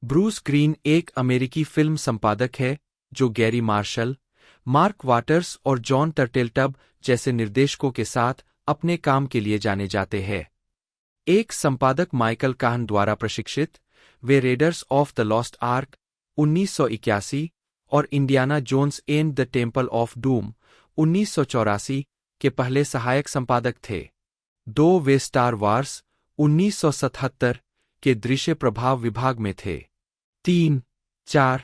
ब्रूस ग्रीन एक अमेरिकी फिल्म संपादक है जो गैरी मार्शल, मार्क वाटर्स और जॉन टर्टेलटब जैसे निर्देशकों के साथ अपने काम के लिए जाने जाते हैं। एक संपादक माइकल काहन द्वारा प्रशिक्षित, वे raiders of the lost ark 1981 और Indiana Jones and the temple of doom 1984 के पहले सहायक संपादक थे। 2 वे स्टार वार्स 1977 के दृश्य प्रभाव विभाग में थे। 3, 4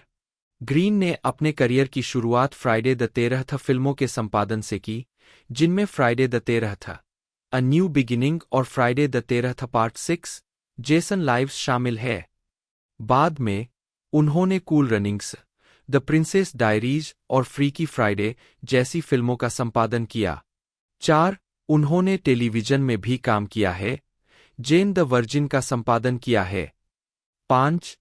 ग्रीन ने अपने करियर की शुरुआत फ्राइडे द 13th फिल्मों के संपादन से की, जिनमें Friday the 13th, a new beginning और Friday the 13th part 6, Jason lives शामिल है। बाद में उन्होंने cool runnings, the princess diaries और फ्रीकी फ्राइडे जैसी फिल्मों का संपादन किया। 4 उन्होंने टेलीविजन में भी काम किया है, जेन द वर्जिन का संपादन किया है। 5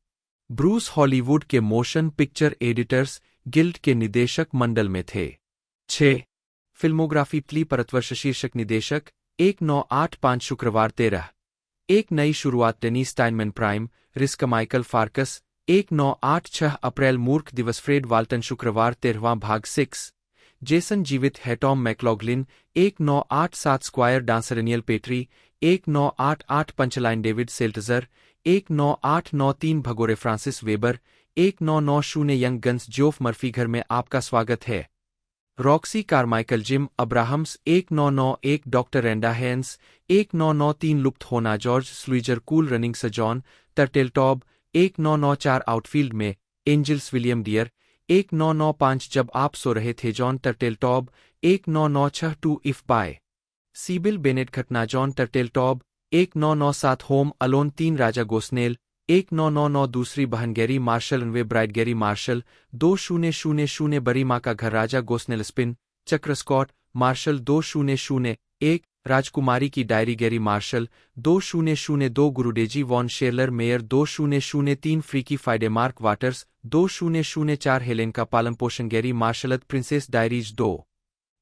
ब्रूस हॉलीवुड के मोशन पिक्चर एडिटर्स गिल्ड के निदेशक मंडल में थे। 6 फिल्मोग्राफी प्ली परतवर्ष शीर्षक निदेशक 1985 शुक्रवार 13 एक नई शुरुआत टेनी स्टाइनमैन प्राइम रिस्क माइकल फार्कस 1986 अप्रैल मूर्ख दिवस फ्रेड वाल्टन शुक्रवार 13वां भाग 6 जेसन जीवित है Tom McLoughlin 1987 square dance Daniel Petrie 1988 punchline David Seltzer 19893 भगोरे Francis Veber 1990 young guns Geoff Murphy घर में आपका स्वागत है। Roxy Carmichael Jim Abrahams 1991 doctor Randa Haines 1993 लुप्त होना जॉर्ज स्लुइजर कूल रनिंग सजॉन टर्टेलटॉब 1994 आउटफील्ड में एंजल्स विलियम डियर 1995 जब आप सो रहे थे Jon Turteltaub 1996 if by Sybil Bennett घटना Jon Turteltaub 1997 home alone 3 Raja Gosnell 1999 दूसरी बहन Gary Marshall way bride Gary Marshall 2000 बरी माँ का घर राजा गोस्नेल स्पिन चक्र स्कॉट मार्शल 2001 राजकुमारी की डायरी गैरी मार्शल 2002 गुरुडेजी von Scherler Mayer 2003 freaky Friday Mark Waters 2004 Helen का पालन पोषण गैरी मार्शलत princess diaries 2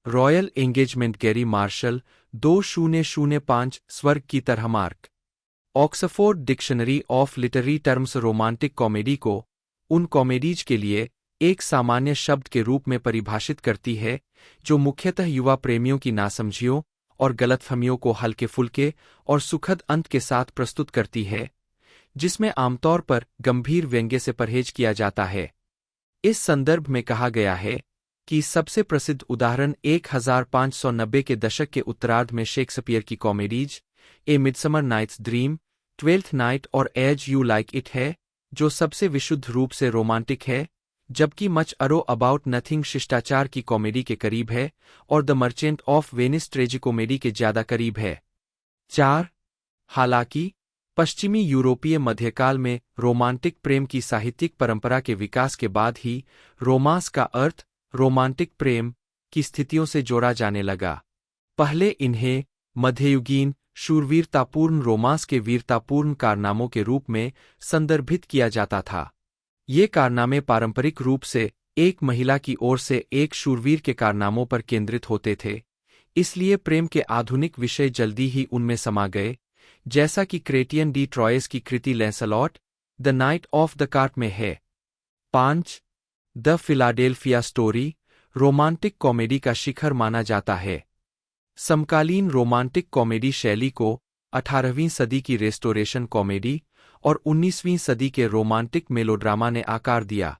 royal engagement Gary Marshall 2005 स्वर्ग की तरह Mark. Oxford dictionary of literary terms romantic comedy को उन कॉमेडीज के लिए एक सामान्य शब्द के रूप में परिभाषित करती है जो मुख्यतः युवा प्रेमियों की नासमझियों और गलतफहमियों को हल्के फुल्के और सुखद अंत के साथ प्रस्तुत करती है, जिसमें आमतौर पर गंभीर व्यंग्य से परहेज किया जाता है। इस संदर्भ में कहा गया है कि सबसे प्रसिद्ध उदाहरण 1590 के दशक के उत्तरार्ध में शेक्सपियर की comedies a midsummer night's dream, twelfth night और एज यू लाइक इट है, जो सबसे विशुद्ध रूप से रोमांटिक है, जबकि मच अरो अबाउट नथिंग शिष्टाचार की कॉमेडी के करीब है और the merchant of Venice tragicomedy के ज्यादा करीब है। 4. हालांकि पश्चिमी यूरोपीय मध्यकाल में रोमांटिक प्रेम की साहित्यिक परंपरा के विकास के बाद ही रोमांस का अर्थ रोमांटिक प्रेम की स्थितियों से जोड़ा जाने लगा। पहले इन्हें मध्ययुगीन शूरवीरतापूर्ण रोमांस के वीरतापूर्ण कारनामों के रूप में संदर्भित किया जाता था। ये कारनामे पारंपरिक रूप से एक महिला की ओर से एक शूरवीर के कारनामों पर केंद्रित होते थे, इसलिए प्रेम के आधुनिक विषय जल्दी ही उनमें समा गए, जैसा कि क्रेटियन डी ट्रॉयस की कृति Lancelot the knight of the cart में है। 5. The Philadelphia story romantic comedy का शिखर माना जाता है। समकालीन रोमांटिक कॉमेडी शैली को 18वीं सदी की रेस्टोरेशन कॉमेडी और 19वीं सदी के रोमांटिक मेलोड्रामा ने आकार दिया।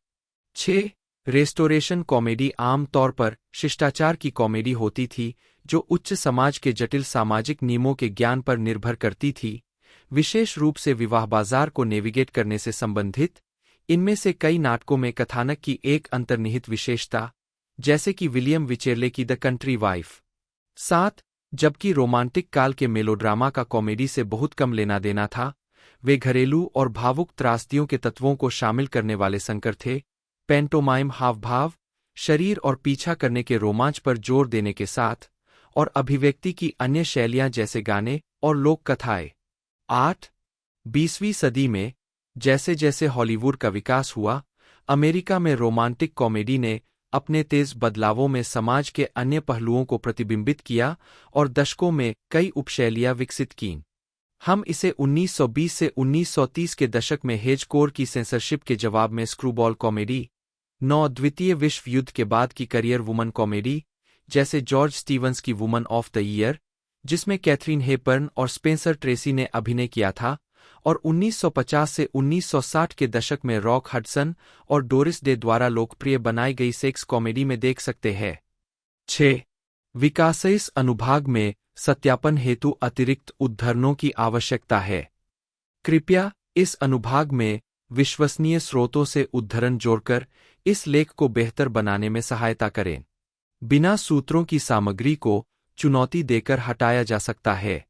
6. रेस्टोरेशन कॉमेडी आम तौर पर शिष्टाचार की कॉमेडी होती थी, जो उच्च समाज के जटिल सामाजिक नियमों के ज्ञान पर निर्भर करती थी, विशेष रूप से विवाह बाजार को नेविगेट करने से संबंधित। इनमें से कई नाटकों में कथानक की एक अंतर्निहित विशेषता, जैसे कि विलियम विचेरले की द कंट्री वाइफ। 7. जबकि रोमांटिक काल के मेलोड्रामा का कॉमेडी से बहुत कम लेना देना था, वे घरेलू और भावुक त्रासदियों के तत्वों को शामिल करने वाले संकर थे। पेंटोमाइम हावभाव, शरीर और पीछा करने के रोमांच पर जोर देने के साथ, और अभिव्यक्ति की अन्य शैलियां जैसे गाने और लोक कथाएं। 8. 20वीं सदी में जैसे जैसे हॉलीवुड का विकास हुआ, अमेरिका में रोमांटिक कॉमेडी ने अपने तेज बदलावों में समाज के अन्य पहलुओं को प्रतिबिंबित किया और दशकों में कई उपशैलियां विकसित कीं। हम इसे 1920 से 1930 के दशक में हेजकोर की सेंसरशिप के जवाब में स्क्रूबॉल कॉमेडी, 9 द्वितीय विश्व युद्ध के बाद की करियर वुमन कॉमेडी, जैसे जॉर्ज स्टीवंस की वुमन ऑफ द ईयर, जिसमें कैथरीन हेपर्न और स्पेंसर ट्रेसी ने अभिनय किया था, और 1950 से 1960 के दशक में रॉक हडसन और डोरिस डे द्वारा लोकप्रिय बनाई गई सेक्स कॉमेडी में देख सकते हैं। 6. विकास इस अनुभाग में सत्यापन हेतु अतिरिक्त उद्धरणों की आवश्यकता है। कृपया इस अनुभाग में विश्वसनीय स्रोतों से उद्धरण जोड़कर इस लेख को बेहतर बनाने में सहायता करें। बिना सूत्रों की सामग्री को चुनौती देकर हटाया जा सकता है।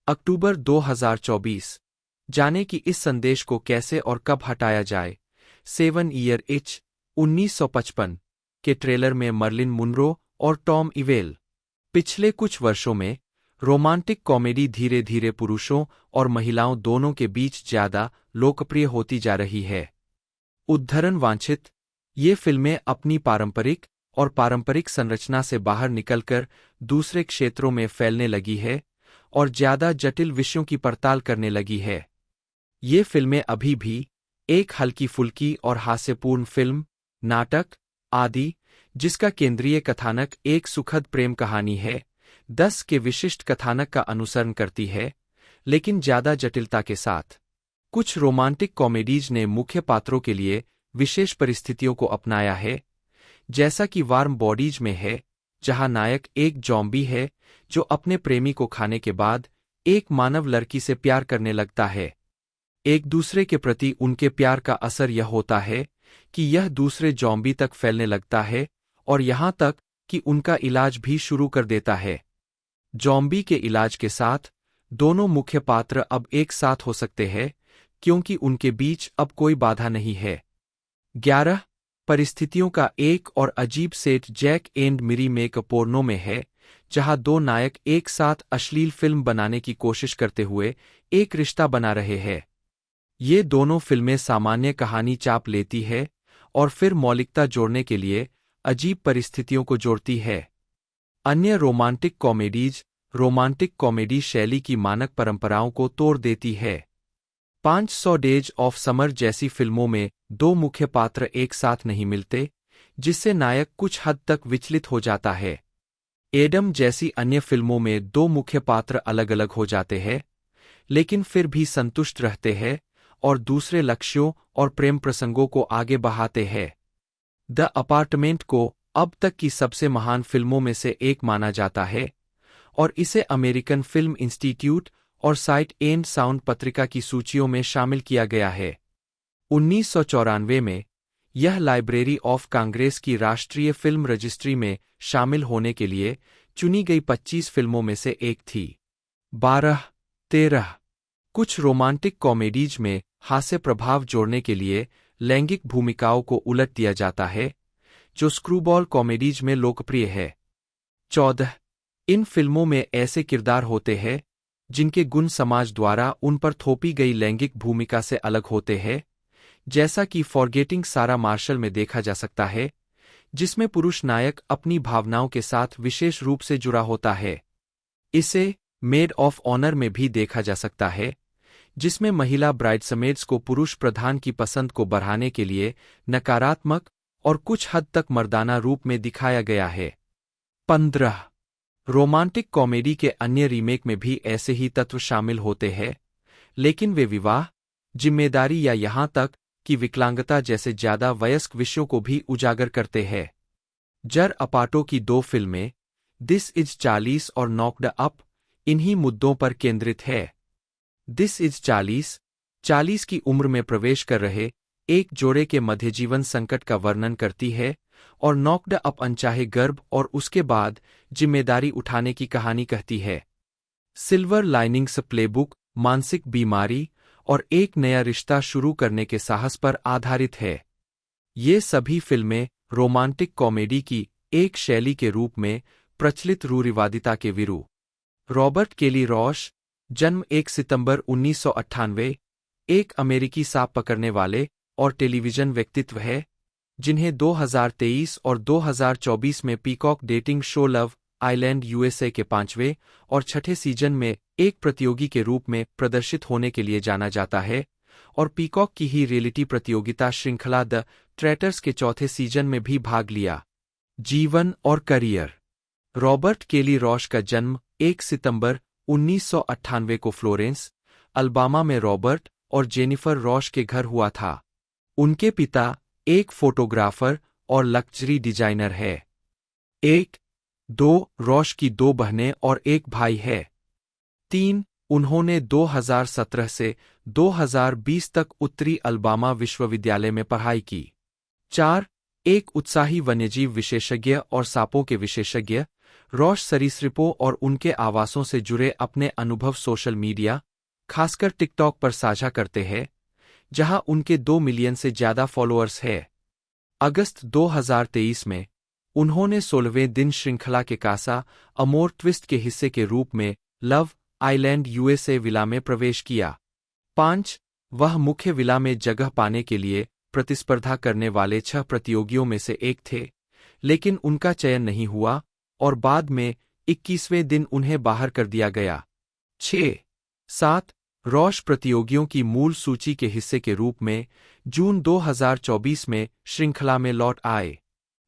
अक्टूबर 2024। जाने कि इस संदेश को कैसे और कब हटाया जाए। 7 ईयर इच 1955 के ट्रेलर में मर्लिन मुनरो और टॉम इवेल। पिछले कुछ वर्षों में रोमांटिक कॉमेडी धीरे धीरे पुरुषों और महिलाओं दोनों के बीच ज्यादा लोकप्रिय होती जा रही है। उद्धरण वांछित, ये फिल्में अपनी पारंपरिक संरचना से बाहर निकलकर दूसरे क्षेत्रों में फैलने लगी है और ज्यादा जटिल विषयों की पड़ताल करने लगी है। ये फिल्में अभी भी एक हल्की फुल्की और हास्यपूर्ण फिल्म, नाटक आदि, जिसका केंद्रीय कथानक एक सुखद प्रेम कहानी है, 10 के विशिष्ट कथानक का अनुसरण करती है, लेकिन ज्यादा जटिलता के साथ। कुछ रोमांटिक कॉमेडीज ने मुख्य पात्रों के लिए विशेष परिस्थितियों को अपनाया है, जैसा कि वार्म बॉडीज में है, जहां नायक एक जॉम्बी है जो अपने प्रेमी को खाने के बाद एक मानव लड़की से प्यार करने लगता है। एक दूसरे के प्रति उनके प्यार का असर यह होता है कि यह दूसरे जॉम्बी तक फैलने लगता है और यहां तक कि उनका इलाज भी शुरू कर देता है। जॉम्बी के इलाज के साथ दोनों मुख्य पात्र अब एक साथ हो सकते हैं क्योंकि उनके बीच अब कोई बाधा नहीं है। 11 परिस्थितियों का एक और अजीब set Jack and Miri make a porno में है, जहां दो नायक एक साथ अश्लील फिल्म बनाने की कोशिश करते हुए एक रिश्ता बना रहे हैं। ये दोनों फिल्में सामान्य कहानी चाप लेती है और फिर मौलिकता जोड़ने के लिए अजीब परिस्थितियों को जोड़ती है। अन्य रोमांटिक कॉमेडीज रोमांटिक कॉमेडी शैली की मानक परंपराओं को तोड़ देती है। 500 डेज ऑफ समर जैसी फिल्मों में दो मुख्य पात्र एक साथ नहीं मिलते, जिससे नायक कुछ हद तक विचलित हो जाता है। एडम जैसी अन्य फिल्मों में दो मुख्य पात्र अलग अलग हो जाते हैं, लेकिन फिर भी संतुष्ट रहते हैं और दूसरे लक्ष्यों और प्रेम प्रसंगों को आगे बढ़ाते हैं। द अपार्टमेंट को अब तक की सबसे महान फिल्मों में से एक माना जाता है और इसे अमेरिकन फिल्म इंस्टीट्यूट और साइट एंड साउंड पत्रिका की सूचियों में शामिल किया गया है। 1994 में यह लाइब्रेरी ऑफ कांग्रेस की राष्ट्रीय फिल्म रजिस्ट्री में शामिल होने के लिए चुनी गई 25 फिल्मों में से एक थी। 13 कुछ रोमांटिक कॉमेडीज में हास्य प्रभाव जोड़ने के लिए लैंगिक भूमिकाओं को उलट दिया जाता है, जो स्क्रूबॉल कॉमेडीज में लोकप्रिय है। 14 इन फिल्मों में ऐसे किरदार होते हैं जिनके गुण समाज द्वारा उन पर थोपी गई लैंगिक भूमिका से अलग होते हैं, जैसा कि फॉरगेटिंग सारा मार्शल में देखा जा सकता है, जिसमें पुरुष नायक अपनी भावनाओं के साथ विशेष रूप से जुड़ा होता है। इसे मेड ऑफ ऑनर में भी देखा जा सकता है, जिसमें महिला ब्राइड्समेड्स को पुरुष प्रधान की पसंद को बढ़ाने के लिए नकारात्मक और कुछ हद तक मर्दाना रूप में दिखाया गया है। 15 रोमांटिक कॉमेडी के अन्य रीमेक में भी ऐसे ही तत्व शामिल होते हैं, लेकिन वे विवाह, जिम्मेदारी या यहाँ तक कि विकलांगता जैसे ज्यादा वयस्क विषयों को भी उजागर करते हैं। जर अपाटो की 2 फिल्में दिस इज 40 और नॉक्ड अप इन्हीं मुद्दों पर केंद्रित है। दिस इज 40 की उम्र में प्रवेश कर रहे एक जोड़े के मध्यजीवन संकट का वर्णन करती है और नॉक्ड अप अनचाहे गर्भ और उसके बाद जिम्मेदारी उठाने की कहानी कहती है। सिल्वर लाइनिंग्स प्लेबुक मानसिक बीमारी और एक नया रिश्ता शुरू करने के साहस पर आधारित है। ये सभी फिल्में रोमांटिक कॉमेडी की एक शैली के रूप में प्रचलित रूढ़िवादिता के विरुद्ध। रॉबर्ट केली रॉश, जन्म 1 सितंबर 1998, एक अमेरिकी सांप पकड़ने वाले और टेलीविजन व्यक्तित्व है, जिन्हें 2023 और 2024 में peacock dating show love island USA के 5वें और 6ठे सीजन में एक प्रतियोगी के रूप में प्रदर्शित होने के लिए जाना जाता है और पीकॉक की ही रियलिटी प्रतियोगिता श्रृंखला द ट्रैटर्स के 4थे सीजन में भी भाग लिया। जीवन और करियर। रॉबर्ट केली रॉश का जन्म 1 सितंबर 1998 को फ्लोरेंस, अल्बामा में रॉबर्ट और जेनिफर रॉश के घर हुआ था। उनके पिता एक फोटोग्राफर और लग्जरी डिजाइनर है। 2 रॉश की 2 बहनें और एक भाई है। 3 उन्होंने 2017 से 2020 तक उत्तरी अल्बामा विश्वविद्यालय में पढ़ाई की। 4 एक उत्साही वन्यजीव विशेषज्ञ और सांपों के विशेषज्ञ, रॉश सरीसृपों और उनके आवासों से जुड़े अपने अनुभव सोशल मीडिया, खासकर टिकटॉक पर साझा करते हैं, जहां उनके 2 मिलियन से ज्यादा फॉलोअर्स हैं। अगस्त 2023 में उन्होंने 16वें दिन श्रृंखला के कासा अमोर ट्विस्ट के हिस्से के रूप में लव आइलैंड यूएसए विला में प्रवेश किया। 5 वह मुख्य विला में जगह पाने के लिए प्रतिस्पर्धा करने वाले 6 प्रतियोगियों में से एक थे, लेकिन उनका चयन नहीं हुआ और बाद में 21वें दिन उन्हें बाहर कर दिया गया। 7 रॉश प्रतियोगियों की मूल सूची के हिस्से के रूप में जून 2024 में श्रृंखला में लौट आए।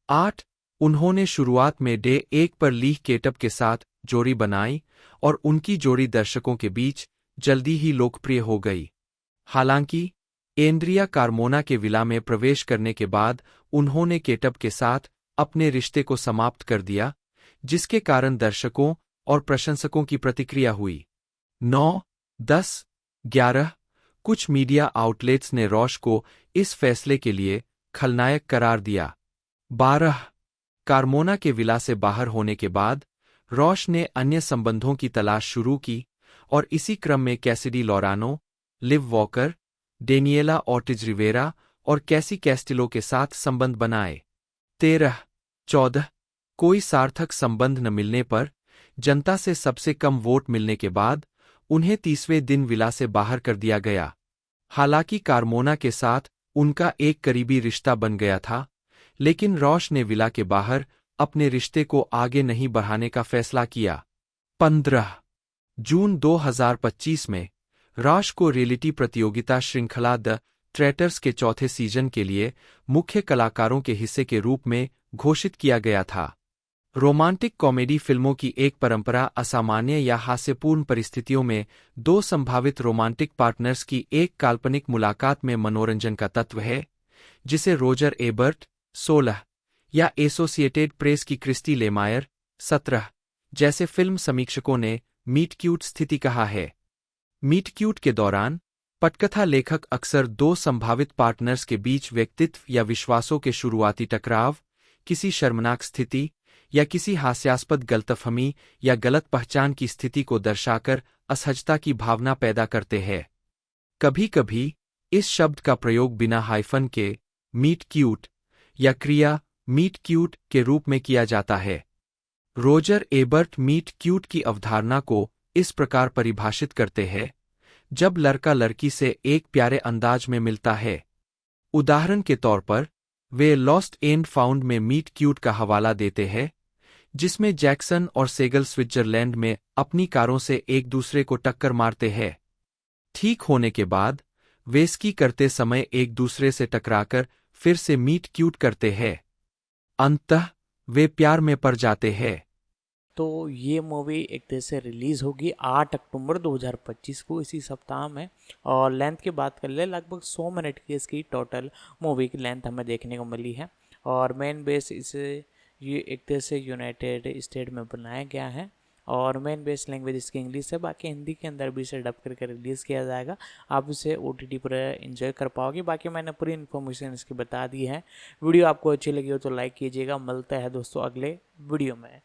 8 उन्होंने शुरुआत में डे 1 पर लीह केटअप के साथ जोड़ी बनाई और उनकी जोड़ी दर्शकों के बीच जल्दी ही लोकप्रिय हो गई। हालांकि एंड्रिया कार्मोना के विला में प्रवेश करने के बाद उन्होंने केटअप के साथ अपने रिश्ते को समाप्त कर दिया, जिसके कारण दर्शकों और प्रशंसकों की प्रतिक्रिया हुई। 9, 10, 11 कुछ मीडिया आउटलेट्स ने रॉश को इस फैसले के लिए खलनायक करार दिया। 12 कार्मोना के विला से बाहर होने के बाद रॉश ने अन्य संबंधों की तलाश शुरू की और इसी क्रम में Cassidy Laurano, Liv Walker, Daniela Ortiz Rivera और कैसी कैस्टिलो के साथ संबंध बनाए। 13, 14 कोई सार्थक संबंध न मिलने पर जनता से सबसे कम वोट मिलने के बाद उन्हें 30वें दिन विला से बाहर कर दिया गया। हालांकि कार्मोना के साथ उनका एक करीबी रिश्ता बन गया था, लेकिन रॉश ने विला के बाहर अपने रिश्ते को आगे नहीं बढ़ाने का फैसला किया। 15 जून 2025 में रॉश को रियलिटी प्रतियोगिता श्रृंखला द ट्रैटर्स के 4थे सीजन के लिए मुख्य कलाकारों के हिस्से के रूप में घोषित किया गया था। रोमांटिक कॉमेडी फिल्मों की एक परंपरा असामान्य या हास्यपूर्ण परिस्थितियों में 2 संभावित रोमांटिक पार्टनर्स की एक काल्पनिक मुलाकात में मनोरंजन का तत्व है, जिसे रोजर एबर्ट, 16 या एसोसिएटेड प्रेस की क्रिस्टी लेमायर 17 जैसे फिल्म समीक्षकों ने मीट क्यूट स्थिति कहा है। मीट क्यूट के दौरान पटकथा लेखक अक्सर दो संभावित पार्टनर्स के बीच व्यक्तित्व या विश्वासों के शुरुआती टकराव, किसी शर्मनाक स्थिति या किसी हास्यास्पद गलतफहमी या गलत पहचान की स्थिति को दर्शाकर असहजता की भावना पैदा करते हैं। कभी-कभी इस शब्द का प्रयोग बिना हाइफन के मीट क्यूट या क्रिया मीट क्यूट के रूप में किया जाता है। रोजर एबर्ट मीट क्यूट की अवधारणा को इस प्रकार परिभाषित करते हैं, जब लड़का लड़की से एक प्यारे अंदाज में मिलता है। उदाहरण के तौर पर, वे लॉस्ट एंड फाउंड में मीट क्यूट का हवाला देते हैं, जिसमें जैक्सन और सेगल स्विट्जरलैंड में अपनी कारों से एक दूसरे को टक्कर मारते हैं। ठीक होने के बाद वे स्की करते समय एक दूसरे से टकराकर फिर से मीट क्यूट करते हैं। अंततः वे प्यार में पड़ जाते हैं। तो ये मूवी एक तरह से रिलीज़ होगी 8 अक्टूबर 2025 को, इसी सप्ताह में। और लेंथ की बात कर ले, लगभग 100 मिनट की इसकी टोटल मूवी की लेंथ हमें देखने को मिली है। और मेन बेस इसे ये एक तरह से यूनाइटेड स्टेट में बनाया गया है और मेन बेस लैंग्वेज इसकी इंग्लिश है। बाकी हिंदी के अंदर भी इसे डब करके रिलीज़ किया जाएगा। आप इसे OTT पर एंजॉय कर पाओगे। बाकी मैंने पूरी इन्फॉर्मेशन इसकी बता दी है। वीडियो आपको अच्छी लगी हो तो लाइक कीजिएगा। मिलता है दोस्तों अगले वीडियो में।